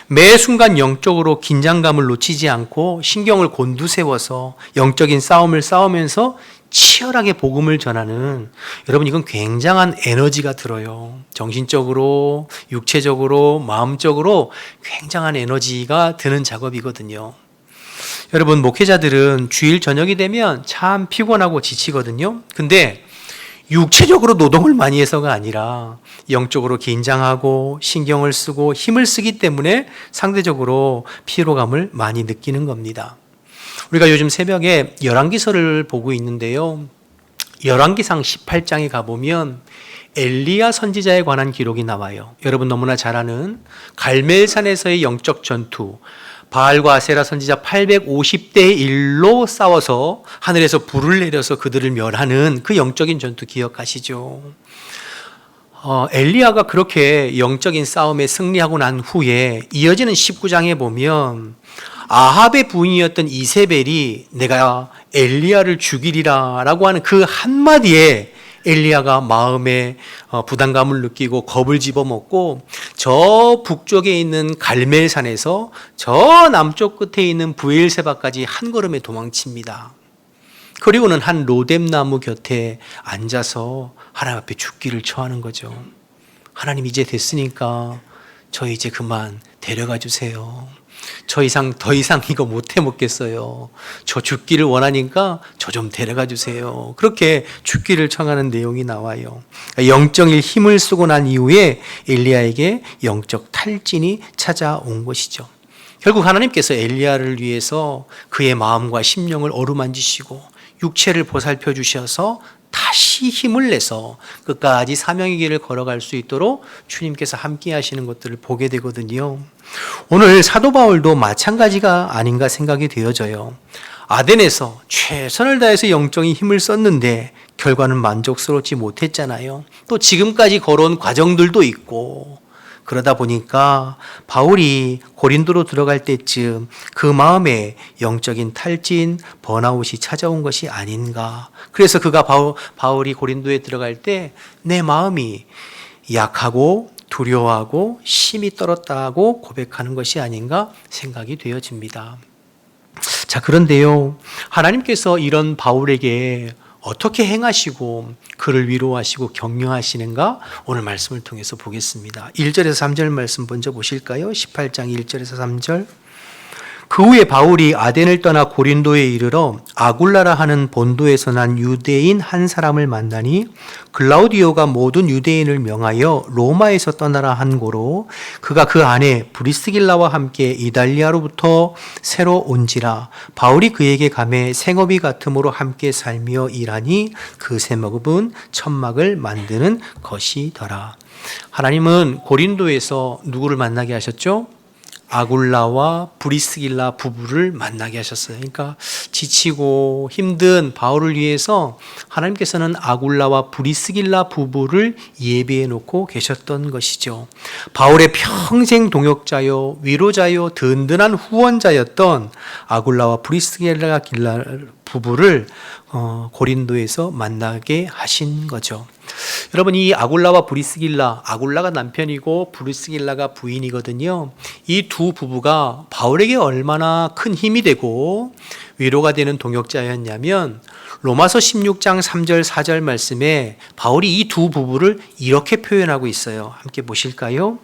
매 순간 영적으로 긴장감을 놓치지 않고 신경을 곤두세워서 영적인 싸움을 싸우면서 치열하게 복음을 전하는, 여러분, 이건 굉장한 에너지가 들어요. 정신적으로, 육체적으로, 마음적으로 굉장한 에너지가 드는 작업이거든요. 여러분, 목회자들은 주일 저녁이 되면 참 피곤하고 지치거든요. 근데 육체적으로 노동을 많이 해서가 아니라 영적으로 긴장하고 신경을 쓰고 힘을 쓰기 때문에 상대적으로 피로감을 많이 느끼는 겁니다. 우리가 요즘 새벽에 열왕기서를 보고 있는데요. 열왕기상 18장에 가보면 엘리야 선지자에 관한 기록이 나와요. 여러분 너무나 잘 아는 갈멜산에서의 영적 전투, 바알과 아세라 선지자 850대 1로 싸워서 하늘에서 불을 내려서 그들을 멸하는 그 영적인 전투 기억하시죠? 엘리야가 그렇게 영적인 싸움에 승리하고 난 후에 이어지는 19장에 보면 아합의 부인이었던 이세벨이 내가 엘리야를 죽이리라 라고 하는 그 한마디에 엘리야가 마음에 부담감을 느끼고 겁을 집어먹고 저 북쪽에 있는 갈멜산에서 저 남쪽 끝에 있는 브엘세바까지 한 걸음에 도망칩니다. 그리고는 한 로뎀나무 곁에 앉아서 하나님 앞에 죽기를 처하는 거죠. 하나님, 이제 됐으니까 저 이제 그만 데려가 주세요. 더 이상 이거 못 해 먹겠어요. 저 죽기를 원하니까 저 좀 데려가 주세요. 그렇게 죽기를 청하는 내용이 나와요. 영적인 힘을 쓰고 난 이후에 엘리야에게 영적 탈진이 찾아온 것이죠. 결국 하나님께서 엘리야를 위해서 그의 마음과 심령을 어루만지시고 육체를 보살펴 주셔서 다시 힘을 내서 끝까지 사명의 길을 걸어갈 수 있도록 주님께서 함께 하시는 것들을 보게 되거든요. 오늘 사도 바울도 마찬가지가 아닌가 생각이 되어져요. 아덴에서 최선을 다해서 영적인 힘을 썼는데 결과는 만족스럽지 못했잖아요. 또 지금까지 걸어온 과정들도 있고, 그러다 보니까 바울이 고린도로 들어갈 때쯤 그 마음에 영적인 탈진, 번아웃이 찾아온 것이 아닌가. 그래서 그가 바울이 고린도에 들어갈 때 내 마음이 약하고 두려워하고 심히 떨었다고 고백하는 것이 아닌가 생각이 되어집니다. 자, 그런데요, 하나님께서 이런 바울에게 어떻게 행하시고 그를 위로하시고 격려하시는가 오늘 말씀을 통해서 보겠습니다. 1절에서 3절 말씀 먼저 보실까요? 18장 1절에서 3절. 그 후에 바울이 아덴을 떠나 고린도에 이르러 아굴라라 하는 본도에서 난 유대인 한 사람을 만나니 글라우디오가 모든 유대인을 명하여 로마에서 떠나라 한 고로 그가 그 안에 브리스길라와 함께 이달리아로부터 새로 온지라. 바울이 그에게 가매 생업이 같음으로 함께 살며 일하니 그 생업은 천막을 만드는 것이더라. 하나님은 고린도에서 누구를 만나게 하셨죠? 아굴라와 브리스길라 부부를 만나게 하셨어요. 그러니까 지치고 힘든 바울을 위해서 하나님께서는 아굴라와 브리스길라 부부를 예비해 놓고 계셨던 것이죠. 바울의 평생 동역자요, 위로자요, 든든한 후원자였던 아굴라와 브리스길라 부부를 고린도에서 만나게 하신 거죠. 여러분, 이 아굴라와 브리스길라, 아굴라가 남편이고 브리스길라가 부인이거든요. 이 두 부부가 바울에게 얼마나 큰 힘이 되고 위로가 되는 동역자였냐면 로마서 16장 3절 4절 말씀에 바울이 이 두 부부를 이렇게 표현하고 있어요. 함께 보실까요?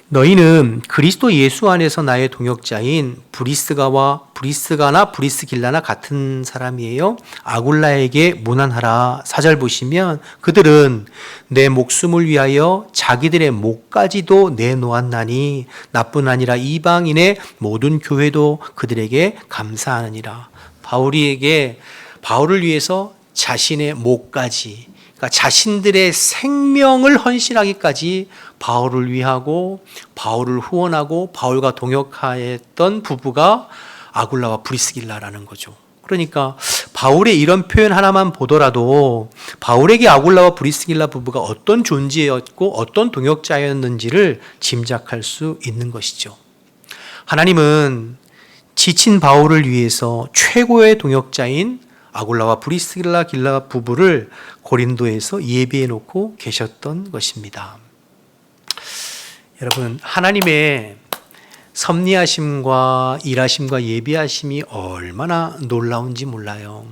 너희는 그리스도 예수 안에서 나의 동역자인 브리스가나 브리스길라나 같은 사람이에요. 아굴라에게 문안하라. 4절 보시면 그들은 내 목숨을 위하여 자기들의 목까지도 내놓았나니 나뿐 아니라 이방인의 모든 교회도 그들에게 감사하느니라. 바울을 위해서 자신의 목까지, 그러니까 자신들의 생명을 헌신하기까지 바울을 위하고 바울을 후원하고 바울과 동역하였던 부부가 아굴라와 브리스길라라는 거죠. 그러니까 바울의 이런 표현 하나만 보더라도 바울에게 아굴라와 브리스길라 부부가 어떤 존재였고 어떤 동역자였는지를 짐작할 수 있는 것이죠. 하나님은 지친 바울을 위해서 최고의 동역자인 아굴라와 브리스길라 부부를 고린도에서 예비해 놓고 계셨던 것입니다. 여러분, 하나님의 섭리하심과 일하심과 예비하심이 얼마나 놀라운지 몰라요.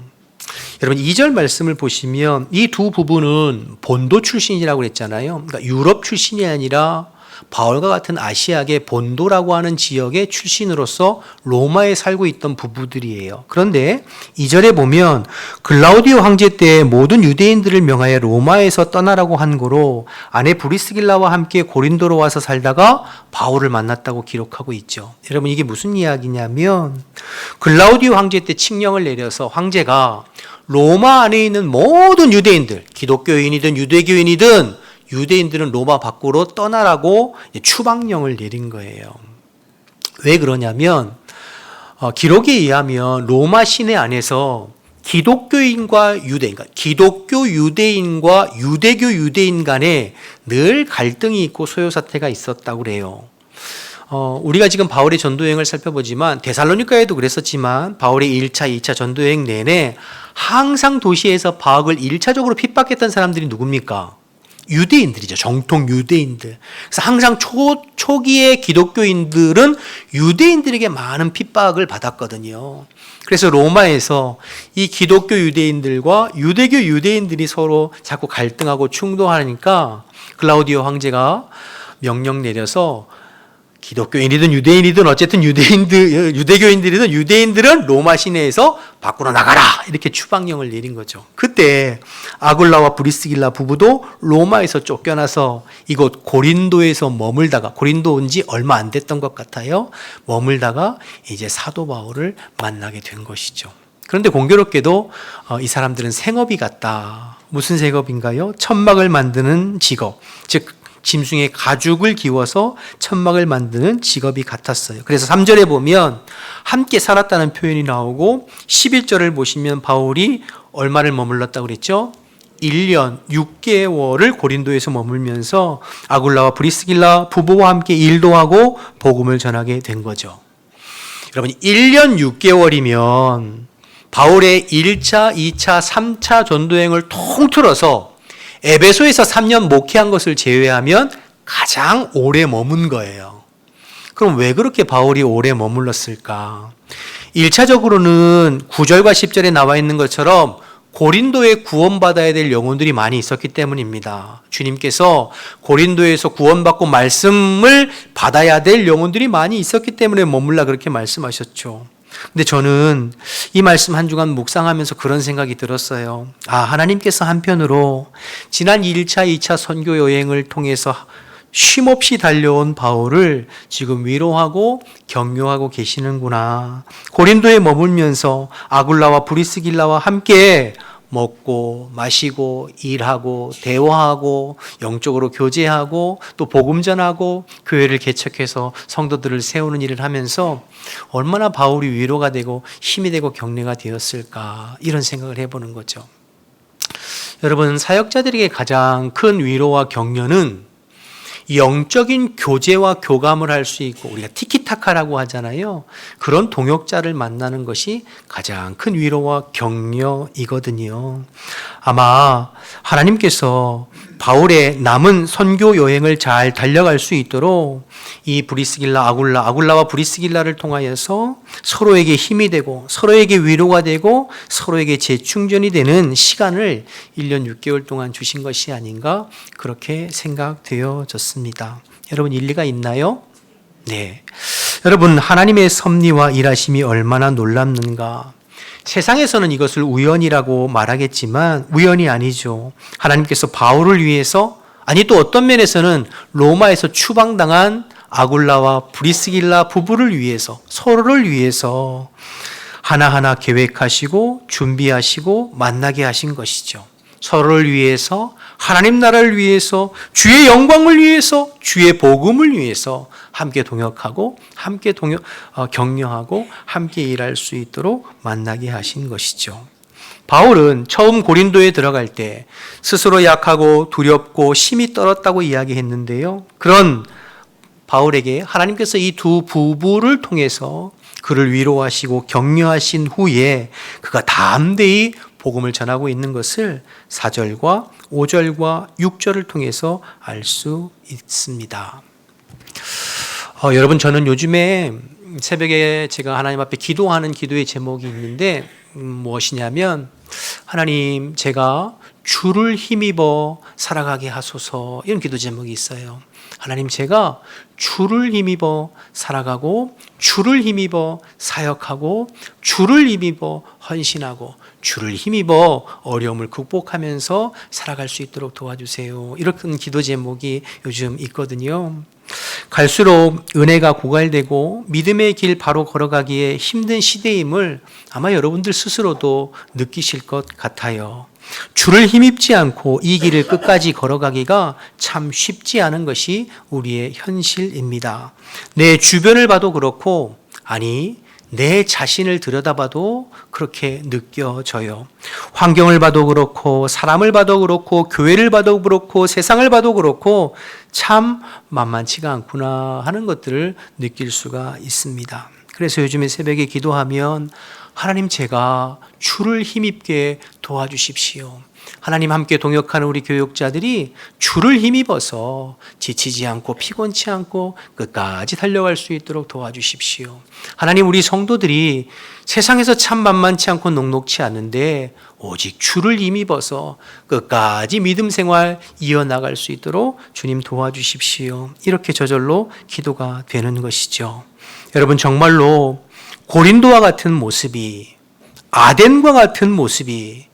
여러분 2절 말씀을 보시면 이 두 부부는 본도 출신이라고 그랬잖아요. 그러니까 유럽 출신이 아니라 바울과 같은 아시아계 본도라고 하는 지역의 출신으로서 로마에 살고 있던 부부들이에요. 그런데 2절에 보면 글라우디오 황제 때 모든 유대인들을 명하여 로마에서 떠나라고 한 거로 아내 브리스길라와 함께 고린도로 와서 살다가 바울을 만났다고 기록하고 있죠. 여러분 이게 무슨 이야기냐면 글라우디오 황제 때 칙령을 내려서 황제가 로마 안에 있는 모든 유대인들, 기독교인이든 유대교인이든 유대인들은 로마 밖으로 떠나라고 추방령을 내린 거예요. 왜 그러냐면 기록에 의하면 로마 시내 안에서 기독교인과 유대인, 그러니까 기독교 유대인과 유대교 유대인 간에 늘 갈등이 있고 소요사태가 있었다고 그래요. 우리가 지금 바울의 전도여행을 살펴보지만 데살로니가에도 그랬었지만 바울의 1차, 2차 전도여행 내내 항상 도시에서 바울을 1차적으로 핍박했던 사람들이 누굽니까? 유대인들이죠. 정통 유대인들. 그래서 항상 초기의 기독교인들은 유대인들에게 많은 핍박을 받았거든요. 그래서 로마에서 이 기독교 유대인들과 유대교 유대인들이 서로 자꾸 갈등하고 충돌하니까 클라우디오 황제가 명령 내려서 기독교인이든 유대인이든 어쨌든 유대교인들이든 유대인들은 로마 시내에서 밖으로 나가라 이렇게 추방령을 내린 거죠. 그때 아굴라와 브리스길라 부부도 로마에서 쫓겨나서 이곳 고린도에서 머물다가 고린도 온 지 얼마 안 됐던 것 같아요. 머물다가 이제 사도 바울을 만나게 된 것이죠. 그런데 공교롭게도 이 사람들은 생업이 같다. 무슨 생업인가요? 천막을 만드는 직업, 즉 짐승의 가죽을 기워서 천막을 만드는 직업이 같았어요. 그래서 3절에 보면 함께 살았다는 표현이 나오고 11절을 보시면 바울이 얼마를 머물렀다고 그랬죠? 1년 6개월을 고린도에서 머물면서 아굴라와 브리스길라 부부와 함께 일도 하고 복음을 전하게 된 거죠. 여러분 1년 6개월이면 바울의 1차, 2차, 3차 전도여행을 통틀어서 에베소에서 3년 목회한 것을 제외하면 가장 오래 머문 거예요. 그럼 왜 그렇게 바울이 오래 머물렀을까? 1차적으로는 9절과 10절에 나와 있는 것처럼 고린도에 구원받아야 될 영혼들이 많이 있었기 때문입니다. 주님께서 고린도에서 구원받고 말씀을 받아야 될 영혼들이 많이 있었기 때문에 머물라 그렇게 말씀하셨죠. 근데 저는 이 말씀 한 주간 묵상하면서 그런 생각이 들었어요. 하나님께서 한편으로 지난 1차, 2차 선교 여행을 통해서 쉼없이 달려온 바울을 지금 위로하고 격려하고 계시는구나. 고린도에 머물면서 아굴라와 브리스길라와 함께 먹고 마시고 일하고 대화하고 영적으로 교제하고 또 복음 전하고 교회를 개척해서 성도들을 세우는 일을 하면서 얼마나 바울이 위로가 되고 힘이 되고 격려가 되었을까 이런 생각을 해보는 거죠. 여러분 사역자들에게 가장 큰 위로와 격려는 영적인 교제와 교감을 할 수 있고 우리가 티키타카라고 하잖아요. 그런 동역자를 만나는 것이 가장 큰 위로와 격려이거든요. 아마 하나님께서 바울의 남은 선교 여행을 잘 달려갈 수 있도록 이 브리스길라, 아굴라와 브리스길라를 통하여서 서로에게 힘이 되고 서로에게 위로가 되고 서로에게 재충전이 되는 시간을 1년 6개월 동안 주신 것이 아닌가 그렇게 생각되어졌습니다. 여러분 일리가 있나요? 네. 여러분 하나님의 섭리와 일하심이 얼마나 놀랍는가. 세상에서는 이것을 우연이라고 말하겠지만 우연이 아니죠. 하나님께서 바울을 위해서 또 어떤 면에서는 로마에서 추방당한 아굴라와 브리스길라 부부를 위해서 서로를 위해서 하나하나 계획하시고 준비하시고 만나게 하신 것이죠. 서로를 위해서, 하나님 나라를 위해서, 주의 영광을 위해서, 주의 복음을 위해서 함께 동역하고 함께 격려하고 함께 일할 수 있도록 만나게 하신 것이죠. 바울은 처음 고린도에 들어갈 때 스스로 약하고 두렵고 힘이 떨었다고 이야기했는데요. 그런 바울에게 하나님께서 이 두 부부를 통해서 그를 위로하시고 격려하신 후에 그가 담대히 복음을 전하고 있는 것을 4절과 5절과 6절을 통해서 알 수 있습니다. 여러분, 저는 요즘에 새벽에 제가 하나님 앞에 기도하는 기도의 제목이 있는데 무엇이냐면, 하나님, 제가 주를 힘입어 살아가게 하소서, 이런 기도 제목이 있어요. 하나님, 제가 주를 힘입어 살아가고 주를 힘입어 사역하고 주를 힘입어 헌신하고 주를 힘입어 어려움을 극복하면서 살아갈 수 있도록 도와주세요. 이런 기도 제목이 요즘 있거든요. 갈수록 은혜가 고갈되고 믿음의 길 바로 걸어가기에 힘든 시대임을 아마 여러분들 스스로도 느끼실 것 같아요. 주를 힘입지 않고 이 길을 끝까지 걸어가기가 참 쉽지 않은 것이 우리의 현실입니다. 내 주변을 봐도 그렇고, 아니, 내 자신을 들여다봐도 그렇게 느껴져요. 환경을 봐도 그렇고, 사람을 봐도 그렇고, 교회를 봐도 그렇고, 세상을 봐도 그렇고, 참 만만치가 않구나 하는 것들을 느낄 수가 있습니다. 그래서 요즘에 새벽에 기도하면, 하나님, 제가 주를 힘입게 도와주십시오. 하나님, 함께 동역하는 우리 교육자들이 주를 힘입어서 지치지 않고 피곤치 않고 끝까지 달려갈 수 있도록 도와주십시오. 하나님, 우리 성도들이 세상에서 참 만만치 않고 녹록치 않은데 오직 주를 힘입어서 끝까지 믿음 생활 이어나갈 수 있도록 주님 도와주십시오. 이렇게 저절로 기도가 되는 것이죠. 여러분, 정말로 고린도와 같은 모습이, 아덴과 같은 모습이,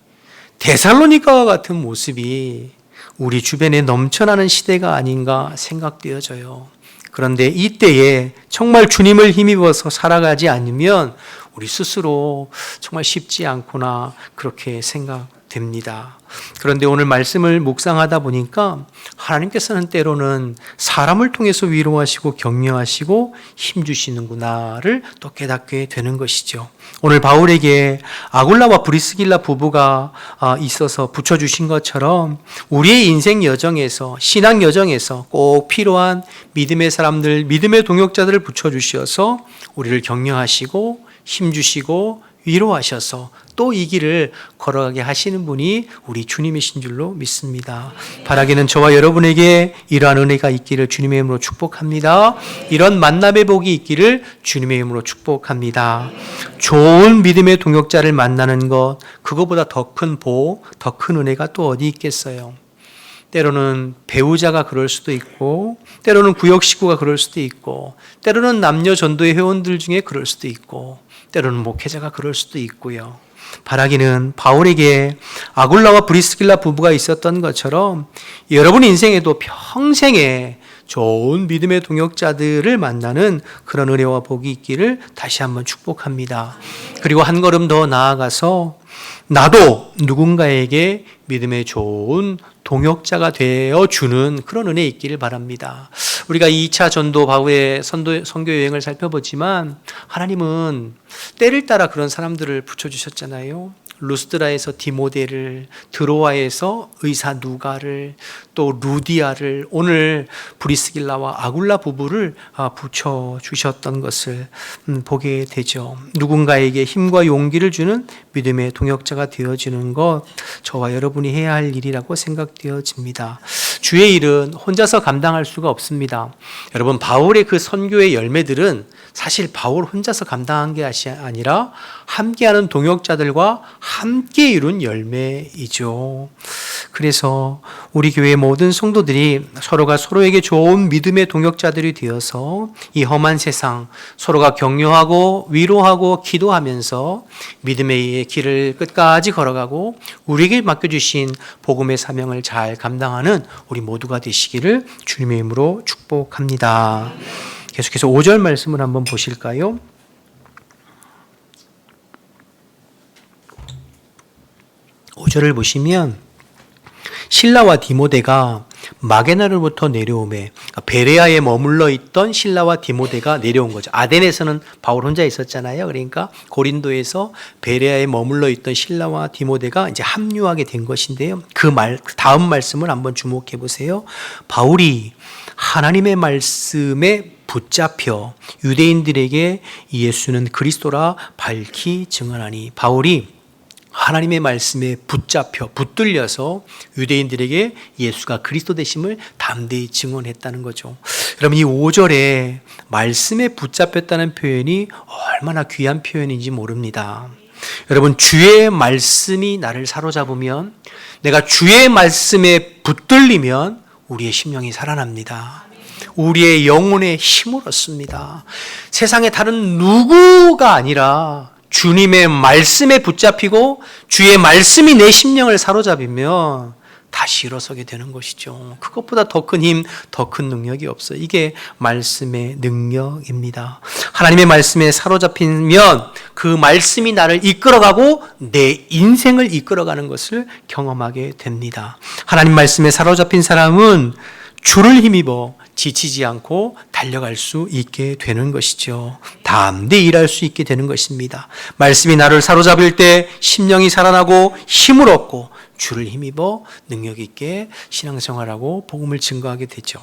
데살로니가와 같은 모습이 우리 주변에 넘쳐나는 시대가 아닌가 생각되어져요. 그런데 이때에 정말 주님을 힘입어서 살아가지 않으면 우리 스스로 정말 쉽지 않구나, 그렇게 생각됩니다. 그런데 오늘 말씀을 묵상하다 보니까 하나님께서는 때로는 사람을 통해서 위로하시고 격려하시고 힘주시는구나를 또 깨닫게 되는 것이죠. 오늘 바울에게 아굴라와 브리스길라 부부가 있어서 붙여주신 것처럼 우리의 인생 여정에서, 신앙 여정에서 꼭 필요한 믿음의 사람들, 믿음의 동역자들을 붙여주셔서 우리를 격려하시고 힘주시고 위로하셔서 또 이 길을 걸어가게 하시는 분이 우리 주님이신 줄로 믿습니다. 바라기는 저와 여러분에게 이러한 은혜가 있기를 주님의 이름으로 축복합니다. 이런 만남의 복이 있기를 주님의 이름으로 축복합니다. 좋은 믿음의 동역자를 만나는 것, 그거보다 더 큰 복, 더 큰 은혜가 또 어디 있겠어요. 때로는 배우자가 그럴 수도 있고, 때로는 구역 식구가 그럴 수도 있고, 때로는 남녀 전도의 회원들 중에 그럴 수도 있고, 때로는 목회자가 그럴 수도 있고요. 바라기는 바울에게 아굴라와 브리스길라 부부가 있었던 것처럼 여러분 인생에도 평생에 좋은 믿음의 동역자들을 만나는 그런 은혜와 복이 있기를 다시 한번 축복합니다. 그리고 한 걸음 더 나아가서 나도 누군가에게 믿음의 좋은 동역자가 되어주는 그런 은혜 있기를 바랍니다. 우리가 2차 전도 바울의 선교 여행을 살펴보지만 하나님은 때를 따라 그런 사람들을 붙여주셨잖아요. 루스드라에서 디모데를, 드로아에서 의사 누가를, 또 루디아를, 오늘 브리스길라와 아굴라 부부를 붙여주셨던 것을 보게 되죠. 누군가에게 힘과 용기를 주는 믿음의 동역자가 되어주는 것, 저와 여러분이 해야 할 일이라고 생각되어집니다. 주의 일은 혼자서 감당할 수가 없습니다. 여러분, 바울의 그 선교의 열매들은 사실 바울 혼자서 감당한 게 아니라 함께하는 동역자들과 함께 이룬 열매이죠. 그래서 우리 교회의 모든 성도들이 서로가 서로에게 좋은 믿음의 동역자들이 되어서 이 험한 세상 서로가 격려하고 위로하고 기도하면서 믿음의 길을 끝까지 걸어가고 우리에게 맡겨주신 복음의 사명을 잘 감당하는 우리 모두가 되시기를 주님의 이름으로 축복합니다. 계속해서 5절 말씀을 한번 보실까요? 5절을 보시면 실라와 디모데가 마게나로부터 내려오매 베레아에 머물러 있던 실라와 디모데가 내려온 거죠. 아덴에서는 바울 혼자 있었잖아요. 그러니까 고린도에서 베레아에 머물러 있던 실라와 디모데가 이제 합류하게 된 것인데요. 그 다음 말씀을 한번 주목해 보세요. 바울이 하나님의 말씀에 붙잡혀 유대인들에게 예수는 그리스도라 밝히 증언하니, 바울이 하나님의 말씀에 붙들려서 유대인들에게 예수가 그리스도 되심을 담대히 증언했다는 거죠. 여러분, 이 5절에 말씀에 붙잡혔다는 표현이 얼마나 귀한 표현인지 모릅니다. 여러분, 주의 말씀이 나를 사로잡으면, 내가 주의 말씀에 붙들리면 우리의 심령이 살아납니다. 우리의 영혼의 힘을 얻습니다. 세상에 다른 누구가 아니라 주님의 말씀에 붙잡히고 주의 말씀이 내 심령을 사로잡으면 다시 일어서게 되는 것이죠. 그것보다 더 큰 힘, 더 큰 능력이 없어요. 이게 말씀의 능력입니다. 하나님의 말씀에 사로잡히면 그 말씀이 나를 이끌어가고 내 인생을 이끌어가는 것을 경험하게 됩니다. 하나님 말씀에 사로잡힌 사람은 주를 힘입어 지치지 않고 달려갈 수 있게 되는 것이죠. 담대히 일할 수 있게 되는 것입니다. 말씀이 나를 사로잡을 때 심령이 살아나고 힘을 얻고 주를 힘입어 능력 있게 신앙생활하고 복음을 증거하게 되죠.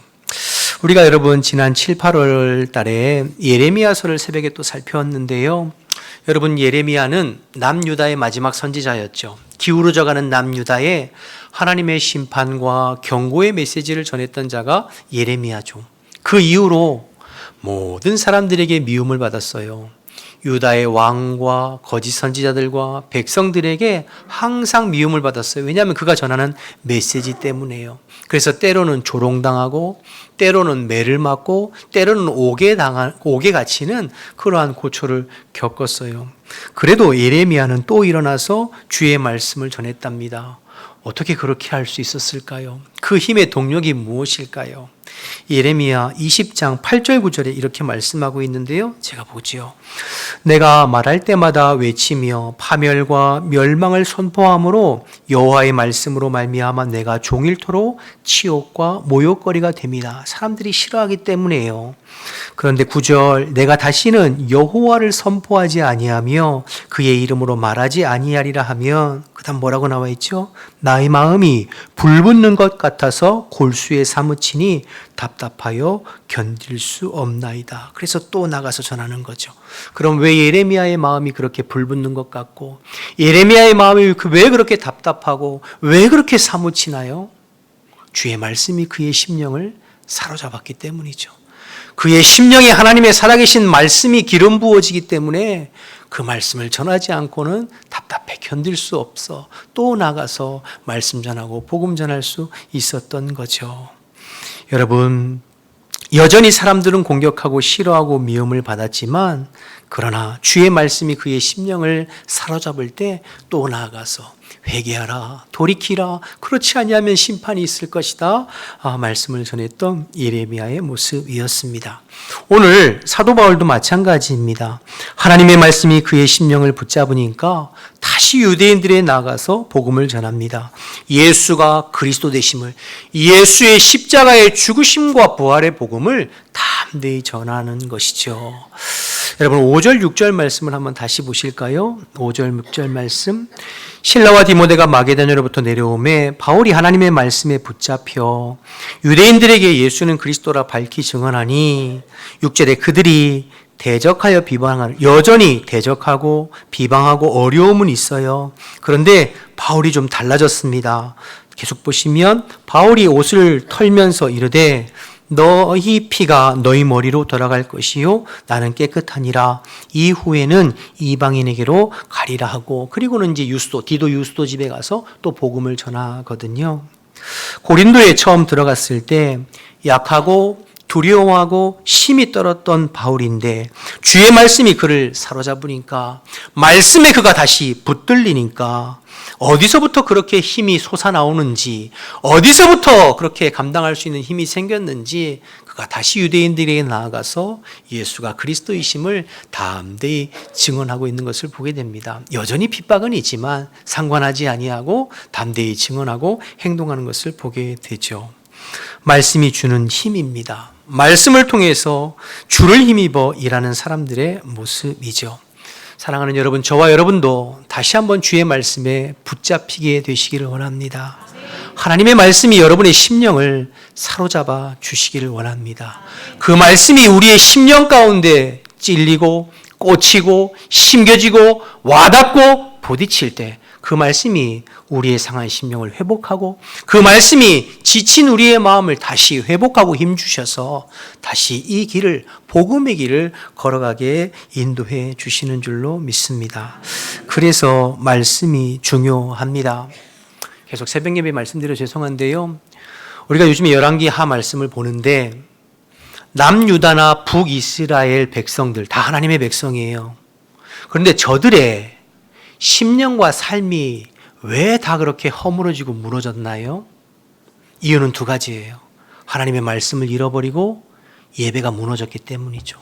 우리가 여러분 지난 7, 8월 달에 예레미야서를 새벽에 또 살펴봤는데요. 여러분, 예레미야는 남유다의 마지막 선지자였죠. 기울어져가는 남유다에 하나님의 심판과 경고의 메시지를 전했던 자가 예레미야죠. 그 이후로 모든 사람들에게 미움을 받았어요. 유다의 왕과 거짓 선지자들과 백성들에게 항상 미움을 받았어요. 왜냐하면 그가 전하는 메시지 때문에요. 그래서 때로는 조롱당하고 때로는 매를 맞고 때로는 옥에 갇히는 그러한 고초를 겪었어요. 그래도 예레미야는 또 일어나서 주의 말씀을 전했답니다. 어떻게 그렇게 할 수 있었을까요? 그 힘의 동력이 무엇일까요? 예레미야 20장 8절 9절에 이렇게 말씀하고 있는데요. 제가 보지요. 내가 말할 때마다 외치며 파멸과 멸망을 선포함으로 여호와의 말씀으로 말미암아 내가 종일토록 치욕과 모욕거리가 됩니다. 사람들이 싫어하기 때문이에요. 그런데 9절, 내가 다시는 여호와를 선포하지 아니하며 그의 이름으로 말하지 아니하리라 하면, 그 다음 뭐라고 나와 있죠? 나의 마음이 불붙는 것 같아서 골수에 사무치니 답답하여 견딜 수 없나이다. 그래서 또 나가서 전하는 거죠. 그럼 왜 예레미야의 마음이 그렇게 불붙는 것 같고, 예레미야의 마음이 왜 그렇게 답답하고 왜 그렇게 사무치나요? 주의 말씀이 그의 심령을 사로잡았기 때문이죠. 그의 심령에 하나님의 살아계신 말씀이 기름 부어지기 때문에 그 말씀을 전하지 않고는 답답해 견딜 수 없어 또 나가서 말씀 전하고 복음 전할 수 있었던 거죠. 여러분, 여전히 사람들은 공격하고 싫어하고 미움을 받았지만, 그러나 주의 말씀이 그의 심령을 사로잡을 때 또 나아가서 회개하라, 돌이키라, 그렇지 아니하면 심판이 있을 것이다, 말씀을 전했던 예레미야의 모습이었습니다. 오늘 사도 바울도 마찬가지입니다. 하나님의 말씀이 그의 심령을 붙잡으니까 다시 유대인들에 나가서 복음을 전합니다. 예수가 그리스도 되심을, 예수의 십자가의 죽으심과 부활의 복음을 담대히 전하는 것이죠. 여러분, 5절 6절 말씀을 한번 다시 보실까요? 5절 6절 말씀. 실라와 디모데가 마게도냐로부터 내려오매 바울이 하나님의 말씀에 붙잡혀 유대인들에게 예수는 그리스도라 밝히 증언하니, 6절에 그들이 대적하여 비방하는, 여전히 대적하고 비방하고 어려움은 있어요. 그런데 바울이 좀 달라졌습니다. 계속 보시면 바울이 옷을 털면서 이르되 너희 피가 너희 머리로 돌아갈 것이요 나는 깨끗하니라. 이후에는 이방인에게로 가리라 하고, 그리고는 이제 디도 유스도 집에 가서 또 복음을 전하거든요. 고린도에 처음 들어갔을 때 약하고 두려워하고 힘이 떨었던 바울인데 주의 말씀이 그를 사로잡으니까 말씀에 그가 다시 붙들리니까 어디서부터 그렇게 힘이 솟아나오는지 어디서부터 그렇게 감당할 수 있는 힘이 생겼는지 그가 다시 유대인들에게 나아가서 예수가 그리스도이심을 담대히 증언하고 있는 것을 보게 됩니다. 여전히 핍박은 있지만 상관하지 아니하고 담대히 증언하고 행동하는 것을 보게 되죠. 말씀이 주는 힘입니다. 말씀을 통해서 주를 힘입어 일하는 사람들의 모습이죠. 사랑하는 여러분, 저와 여러분도 다시 한번 주의 말씀에 붙잡히게 되시기를 원합니다. 하나님의 말씀이 여러분의 심령을 사로잡아 주시기를 원합니다. 그 말씀이 우리의 심령 가운데 찔리고 꽂히고 심겨지고 와닿고 부딪힐 때 그 말씀이 우리의 상한 심령을 회복하고 그 말씀이 지친 우리의 마음을 다시 회복하고 힘주셔서 다시 이 길을 복음의 길을 걸어가게 인도해 주시는 줄로 믿습니다. 그래서 말씀이 중요합니다. 계속 새벽 예배 말씀드려 죄송한데요. 우리가 요즘에 열왕기 하 말씀을 보는데 남유다나 북이스라엘 백성들 다 하나님의 백성이에요. 그런데 저들의 심령과 삶이 왜 다 그렇게 허물어지고 무너졌나요? 이유는 두 가지예요. 하나님의 말씀을 잃어버리고 예배가 무너졌기 때문이죠.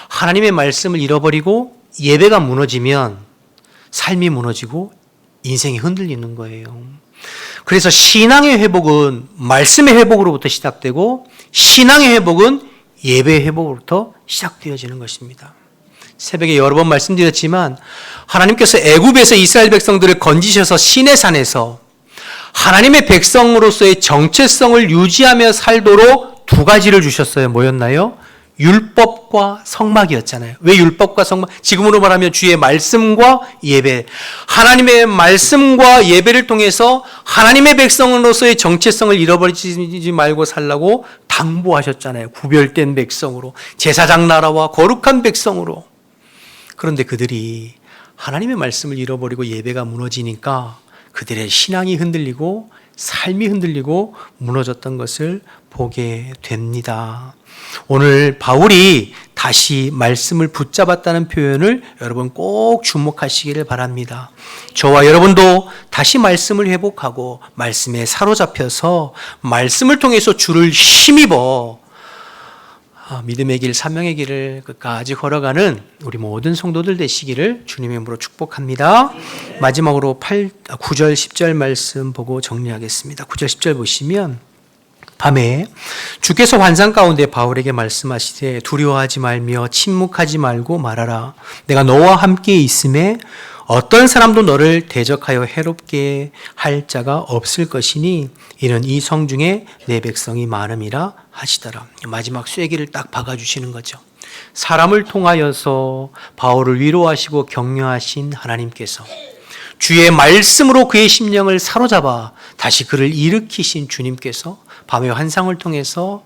하나님의 말씀을 잃어버리고 예배가 무너지면 삶이 무너지고 인생이 흔들리는 거예요. 그래서 신앙의 회복은 말씀의 회복으로부터 시작되고 신앙의 회복은 예배의 회복으로부터 시작되어지는 것입니다. 새벽에 여러 번 말씀드렸지만 하나님께서 애굽에서 이스라엘 백성들을 건지셔서 시내산에서 하나님의 백성으로서의 정체성을 유지하며 살도록 두 가지를 주셨어요. 뭐였나요? 율법과 성막이었잖아요. 왜 율법과 성막? 지금으로 말하면 주의 말씀과 예배. 하나님의 말씀과 예배를 통해서 하나님의 백성으로서의 정체성을 잃어버리지 말고 살라고 당부하셨잖아요. 구별된 백성으로, 제사장 나라와 거룩한 백성으로. 그런데 그들이 하나님의 말씀을 잃어버리고 예배가 무너지니까 그들의 신앙이 흔들리고 삶이 흔들리고 무너졌던 것을 보게 됩니다. 오늘 바울이 다시 말씀을 붙잡았다는 표현을 여러분 꼭 주목하시기를 바랍니다. 저와 여러분도 다시 말씀을 회복하고 말씀에 사로잡혀서 말씀을 통해서 주를 힘입어 믿음의 길, 사명의 길을 끝까지 걸어가는 우리 모든 성도들 되시기를 주님의 이름으로 축복합니다. 마지막으로 9절, 10절 말씀 보고 정리하겠습니다. 9절, 10절 보시면 밤에 주께서 환상 가운데 바울에게 말씀하시되 두려워하지 말며 침묵하지 말고 말하라. 내가 너와 함께 있음에 어떤 사람도 너를 대적하여 해롭게 할 자가 없을 것이니 이는 이 성 중에 내 백성이 많음이라 하시더라. 마지막 쐐기를 딱 박아주시는 거죠. 사람을 통하여서 바울을 위로하시고 격려하신 하나님께서 주의 말씀으로 그의 심령을 사로잡아 다시 그를 일으키신 주님께서 밤의 환상을 통해서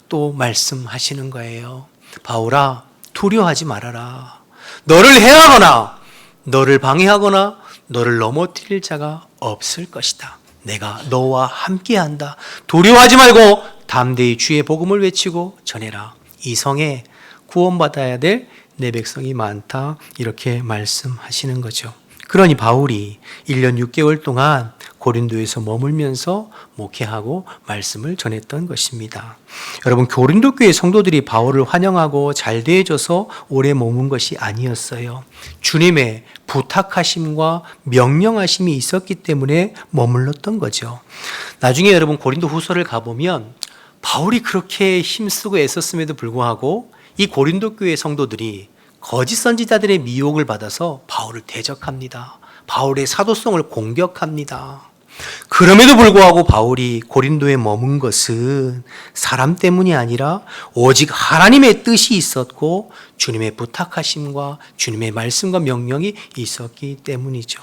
또 말씀하시는 거예요. 바울아, 두려워하지 말아라. 너를 해하거나 너를 방해하거나 너를 넘어뜨릴 자가 없을 것이다. 내가 너와 함께한다. 두려워하지 말고 담대히 주의 복음을 외치고 전해라. 이 성에 구원받아야 될 내 백성이 많다. 이렇게 말씀하시는 거죠. 그러니 바울이 1년 6개월 동안 고린도에서 머물면서 목회하고 말씀을 전했던 것입니다. 여러분, 고린도 교회 성도들이 바울을 환영하고 잘 대해줘서 오래 머문 것이 아니었어요. 주님의 부탁하심과 명령하심이 있었기 때문에 머물렀던 거죠. 나중에 여러분 고린도 후서를 가보면 바울이 그렇게 힘쓰고 애썼음에도 불구하고 이 고린도 교회 성도들이 거짓 선지자들의 미혹을 받아서 바울을 대적합니다. 바울의 사도성을 공격합니다. 그럼에도 불구하고 바울이 고린도에 머문 것은 사람 때문이 아니라 오직 하나님의 뜻이 있었고 주님의 부탁하심과 주님의 말씀과 명령이 있었기 때문이죠.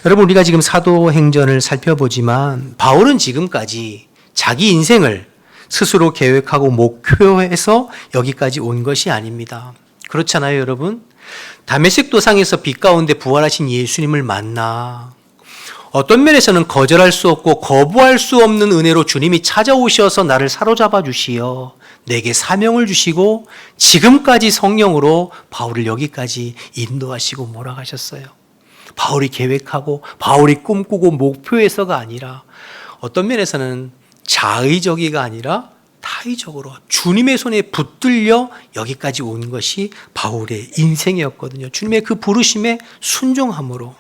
여러분, 우리가 지금 사도행전을 살펴보지만 바울은 지금까지 자기 인생을 스스로 계획하고 목표해서 여기까지 온 것이 아닙니다. 그렇잖아요, 여러분? 다메섹 도상에서 빛 가운데 부활하신 예수님을 만나 어떤 면에서는 거절할 수 없고 거부할 수 없는 은혜로 주님이 찾아오셔서 나를 사로잡아 주시어 내게 사명을 주시고 지금까지 성령으로 바울을 여기까지 인도하시고 몰아가셨어요. 바울이 계획하고 바울이 꿈꾸고 목표해서가 아니라 어떤 면에서는 자의적이가 아니라 타의적으로 주님의 손에 붙들려 여기까지 온 것이 바울의 인생이었거든요. 주님의 그 부르심에 순종함으로.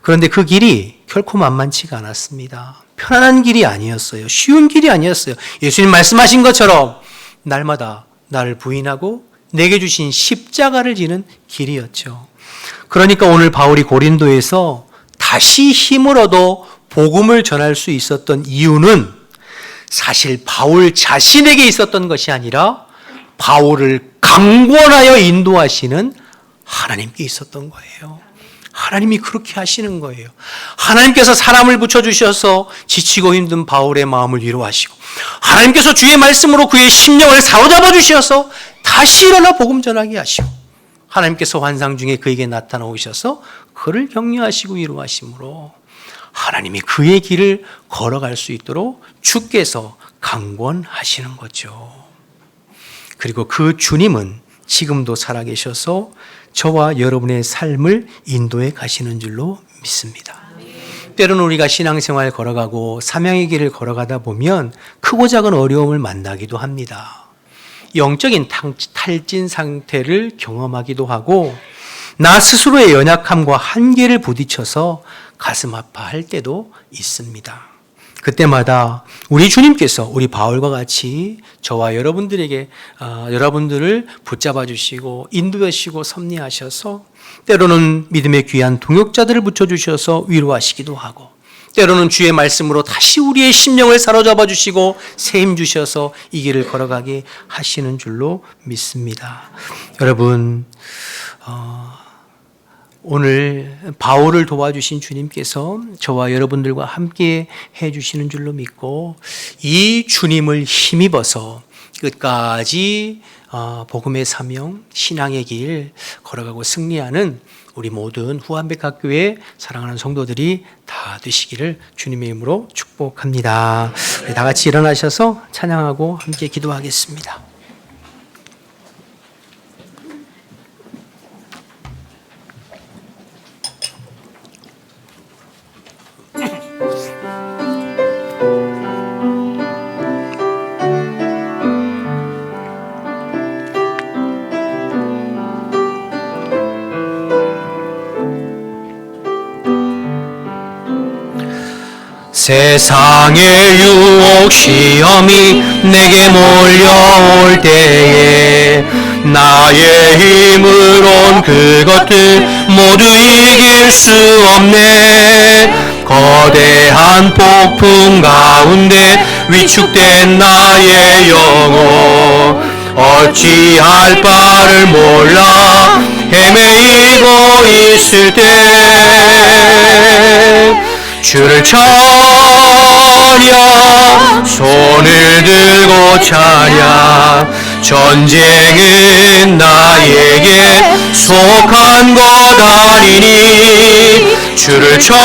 그런데 그 길이 결코 만만치가 않았습니다. 편안한 길이 아니었어요. 쉬운 길이 아니었어요. 예수님 말씀하신 것처럼 날마다 나를 부인하고 내게 주신 십자가를 지는 길이었죠. 그러니까 오늘 바울이 고린도에서 다시 힘을 얻어 복음을 전할 수 있었던 이유는 사실 바울 자신에게 있었던 것이 아니라 바울을 강권하여 인도하시는 하나님께 있었던 거예요. 하나님이 그렇게 하시는 거예요. 하나님께서 사람을 붙여주셔서 지치고 힘든 바울의 마음을 위로하시고 하나님께서 주의 말씀으로 그의 심령을 사로잡아 주셔서 다시 일어나 복음 전하게 하시고 하나님께서 환상 중에 그에게 나타나오셔서 그를 격려하시고 위로하심으로 하나님이 그의 길을 걸어갈 수 있도록 주께서 강권하시는 거죠. 그리고 그 주님은 지금도 살아계셔서 저와 여러분의 삶을 인도해 가시는 줄로 믿습니다. 때로는 우리가 신앙생활 걸어가고 사명의 길을 걸어가다 보면 크고 작은 어려움을 만나기도 합니다. 영적인 탈진 상태를 경험하기도 하고 나 스스로의 연약함과 한계를 부딪혀서 가슴 아파할 때도 있습니다. 그때마다 우리 주님께서 우리 바울과 같이 저와 여러분들에게 여러분들을 붙잡아 주시고 인도해 주시고 섭리하셔서 때로는 믿음의 귀한 동역자들을 붙여주셔서 위로하시기도 하고 때로는 주의 말씀으로 다시 우리의 심령을 사로잡아 주시고 새 힘 주셔서 이 길을 걸어가게 하시는 줄로 믿습니다. 여러분 오늘 바울을 도와주신 주님께서 저와 여러분들과 함께 해주시는 줄로 믿고 이 주님을 힘입어서 끝까지 복음의 사명, 신앙의 길 걸어가고 승리하는 우리 모든 후한백학교의 사랑하는 성도들이 다 되시기를 주님의 이름으로 축복합니다. 우리 다 같이 일어나셔서 찬양하고 함께 기도하겠습니다. 세상의 유혹 시험이 내게 몰려올 때에 나의 힘으론 그것들 모두 이길 수 없네. 거대한 폭풍 가운데 위축된 나의 영혼 어찌할 바를 몰라 헤매이고 있을 때 주를 찬양 손을 들고 찬양 전쟁은 나에게 속한 것 아니니 주를 찬양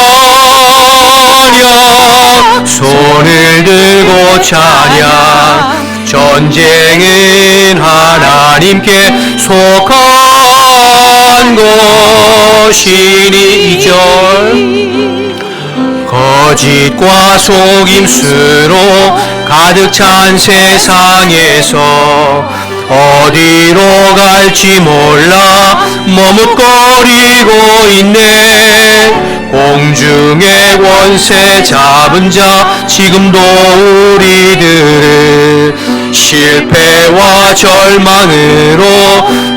손을 들고 찬양 전쟁은 하나님께 속한 것이니 2절 거짓과 속임수로 가득 찬 세상에서 어디로 갈지 몰라 머뭇거리고 있네. 공중의 권세 잡은 자 지금도 우리들을 실패와 절망으로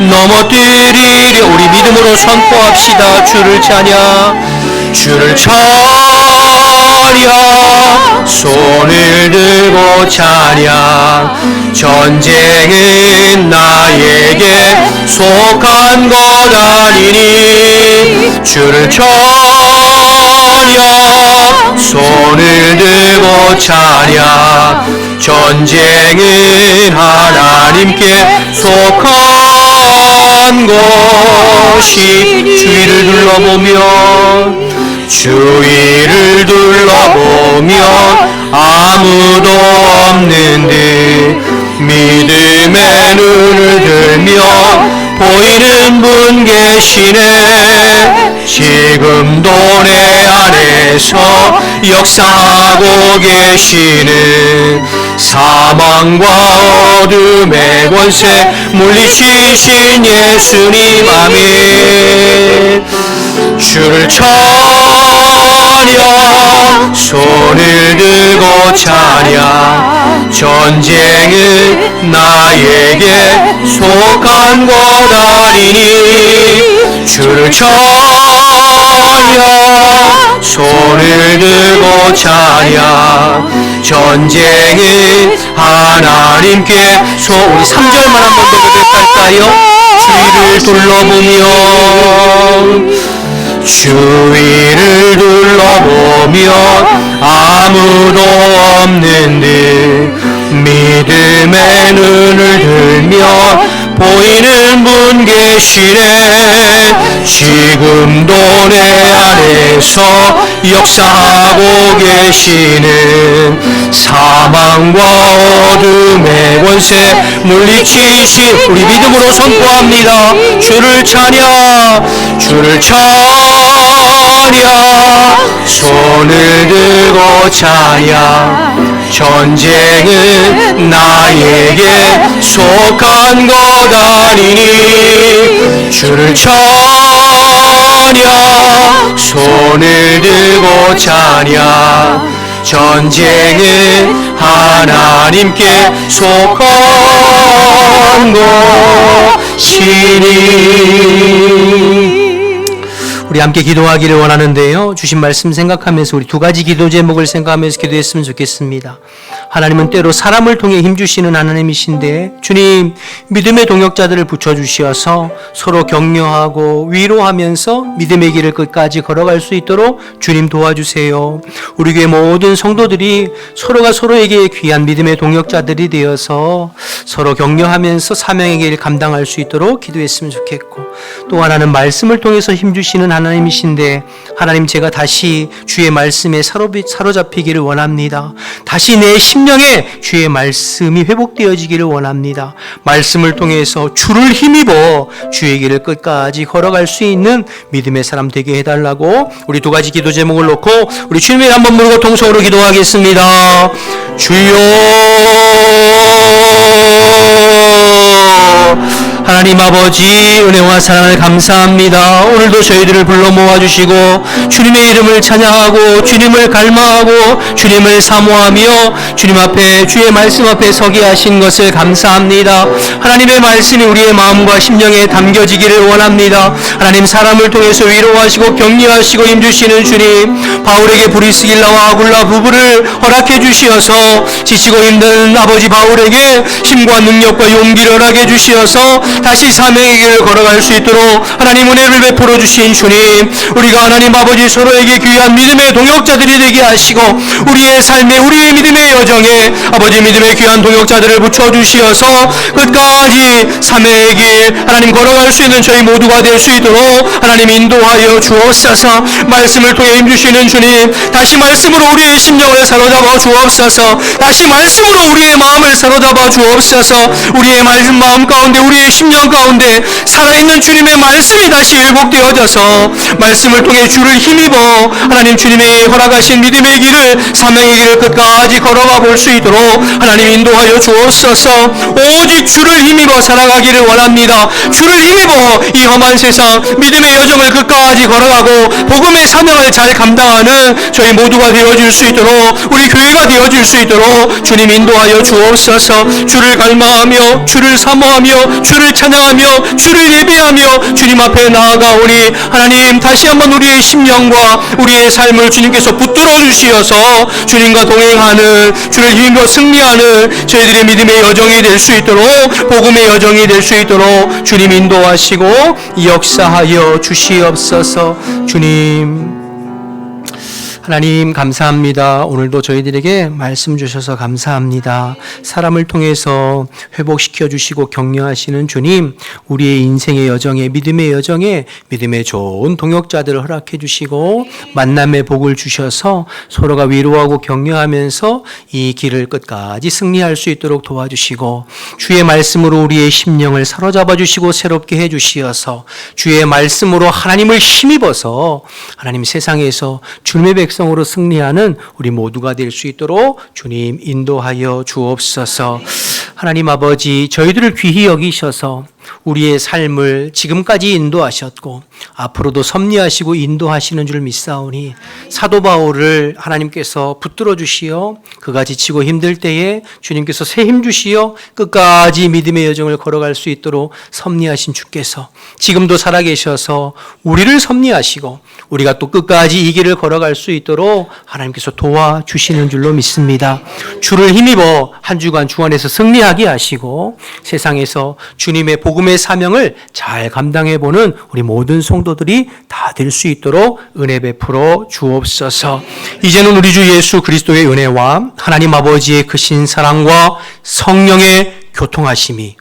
넘어뜨리려 우리 믿음으로 선포합시다. 주를 찬양 주를 찬양 손을 들고 찬양 전쟁은 나에게 속한 것 아니니 주를 찬양 손을 들고 찬양 전쟁은 하나님께 속한 것이 주위를 둘러보면 주위를 둘러보면 아무도 없는데 믿음의 눈을 들면 보이는 분 계시네. 지금도 내 안에서 역사하고 계시는 사망과 어둠의 권세 물리치신 예수님 아멘. 주를 찬양 손을 들고 찬양 전쟁은 나에게 속한 것 아니니 주를 찬양 손을 들고 찬양 전쟁은 하나님께 우리 3절만 한번 더 고백할까요? 주위를 둘러보면 주위를 둘러보면 아무도 없는데 믿음의 눈을 들면 보이는 분 계시네. 지금도 내 안에서 역사하고 계시는 사망과 어둠의 권세 물리치신 우리 믿음으로 선포합니다. 주를 찬양 주를 찬양 손을 들고 찬양 전쟁은 나에게 속한 것 아니니 주를 찬양 손을 들고 찬양 전쟁은 하나님께 속한 것이니. 우리 함께 기도하기를 원하는데요. 주신 말씀 생각하면서 우리 두 가지 기도 제목을 생각하면서 기도했으면 좋겠습니다. 하나님은 때로 사람을 통해 힘주시는 하나님이신데 주님 믿음의 동역자들을 붙여주시어서 서로 격려하고 위로하면서 믿음의 길을 끝까지 걸어갈 수 있도록 주님 도와주세요. 우리 교회 모든 성도들이 서로가 서로에게 귀한 믿음의 동역자들이 되어서 서로 격려하면서 사명의 길 감당할 수 있도록 기도했으면 좋겠고 또 하나는 말씀을 통해서 힘주시는 하나님이신데 하나님 제가 다시 주의 말씀에 사로잡히기를 원합니다. 다시 내 심령에 주의 말씀이 회복되어지기를 원합니다. 말씀을 통해서 주를 힘입어 주의 길을 끝까지 걸어갈 수 있는 믿음의 사람 되게 해달라고 우리 두 가지 기도 제목을 놓고 우리 주님을 한번 부르고 통성으로 기도하겠습니다. 주여 하나님 아버지 은혜와 사랑을 감사합니다. 오늘도 저희들을 불러 모아주시고 주님의 이름을 찬양하고 주님을 갈망하고 주님을 사모하며 주님 앞에 주의 말씀 앞에 서게 하신 것을 감사합니다. 하나님의 말씀이 우리의 마음과 심령에 담겨지기를 원합니다. 하나님 사람을 통해서 위로하시고 격려하시고 힘주시는 주님 바울에게 브리스길라와 아굴라 부부를 허락해 주시어서 지치고 힘든 아버지 바울에게 힘과 능력과 용기를 허락해 주시어서 다시 사명의 길을 걸어갈 수 있도록 하나님 은혜를 베풀어 주신 주님 우리가 하나님 아버지 서로에게 귀한 믿음의 동역자들이 되게 하시고 우리의 삶에 우리의 믿음의 여정에 아버지 믿음의 귀한 동역자들을 붙여주시어서 끝까지 사명의 길 하나님 걸어갈 수 있는 저희 모두가 될 수 있도록 하나님 인도하여 주옵소서. 말씀을 통해 힘주시는 주님 다시 말씀으로 우리의 심령을 사로잡아 주옵소서. 다시 말씀으로 우리의 마음을 사로잡아 주옵소서. 우리의 마음 가운데 우리의 심령 가운데 살아있는 주님의 말씀이 다시 회복되어져서 말씀을 통해 주를 힘입어 하나님 주님의 허락하신 믿음의 길을 사명의 길을 끝까지 걸어가 볼 수 있도록 하나님 인도하여 주옵소서. 오직 주를 힘입어 살아가기를 원합니다. 주를 힘입어 이 험한 세상 믿음의 여정을 끝까지 걸어가고 복음의 사명을 잘 감당하는 저희 모두가 되어줄 수 있도록 우리 교회가 되어줄 수 있도록 주님 인도하여 주옵소서. 주를 갈망하며 주를 사모하며 주를 찬양하며 주를 예배하며 주님 앞에 나아가오니 하나님 다시 한번 우리의 심령과 우리의 삶을 주님께서 붙들어 주시어서 주님과 동행하는 주를 힘입어 승리하는 저희들의 믿음의 여정이 될 수 있도록 복음의 여정이 될 수 있도록 주님 인도하시고 역사하여 주시옵소서. 주님 하나님 감사합니다. 오늘도 저희들에게 말씀 주셔서 감사합니다. 사람을 통해서 회복시켜 주시고 격려하시는 주님, 우리의 인생의 여정에, 믿음의 여정에 믿음의 좋은 동역자들을 허락해 주시고 만남의 복을 주셔서 서로가 위로하고 격려하면서 이 길을 끝까지 승리할 수 있도록 도와주시고, 주의 말씀으로 우리의 심령을 사로잡아 주시고 새롭게 해 주시어서 주의 말씀으로 하나님을 힘입어서 하나님 세상에서 주님의 백성으로 승리하는 우리 모두가 될 수 있도록 주님 인도하여 주옵소서. 하나님 아버지, 저희들을 귀히 여기셔서 우리의 삶을 지금까지 인도하셨고 앞으로도 섭리하시고 인도하시는 줄 믿사오니 사도 바울을 하나님께서 붙들어 주시어 그가 지치고 힘들 때에 주님께서 새 힘 주시어 끝까지 믿음의 여정을 걸어갈 수 있도록 섭리하신 주께서 지금도 살아계셔서 우리를 섭리하시고 우리가 또 끝까지 이 길을 걸어갈 수 있도록 하나님께서 도와주시는 줄로 믿습니다. 주를 힘입어 한 주간 주 안에서 승리하게 하시고 세상에서 주님의 복음의 사명을 잘 감당해보는 우리 모든 성도들이 다 될 수 있도록 은혜 베풀어 주옵소서. 이제는 우리 주 예수 그리스도의 은혜와 하나님 아버지의 크신 사랑과 성령의 교통하심이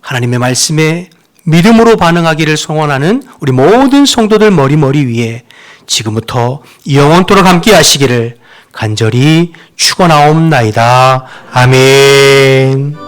하나님의 말씀에 믿음으로 반응하기를 소원하는 우리 모든 성도들 머리 위에 지금부터 영원토록 함께 하시기를 간절히 축원하옵나이다. 아멘.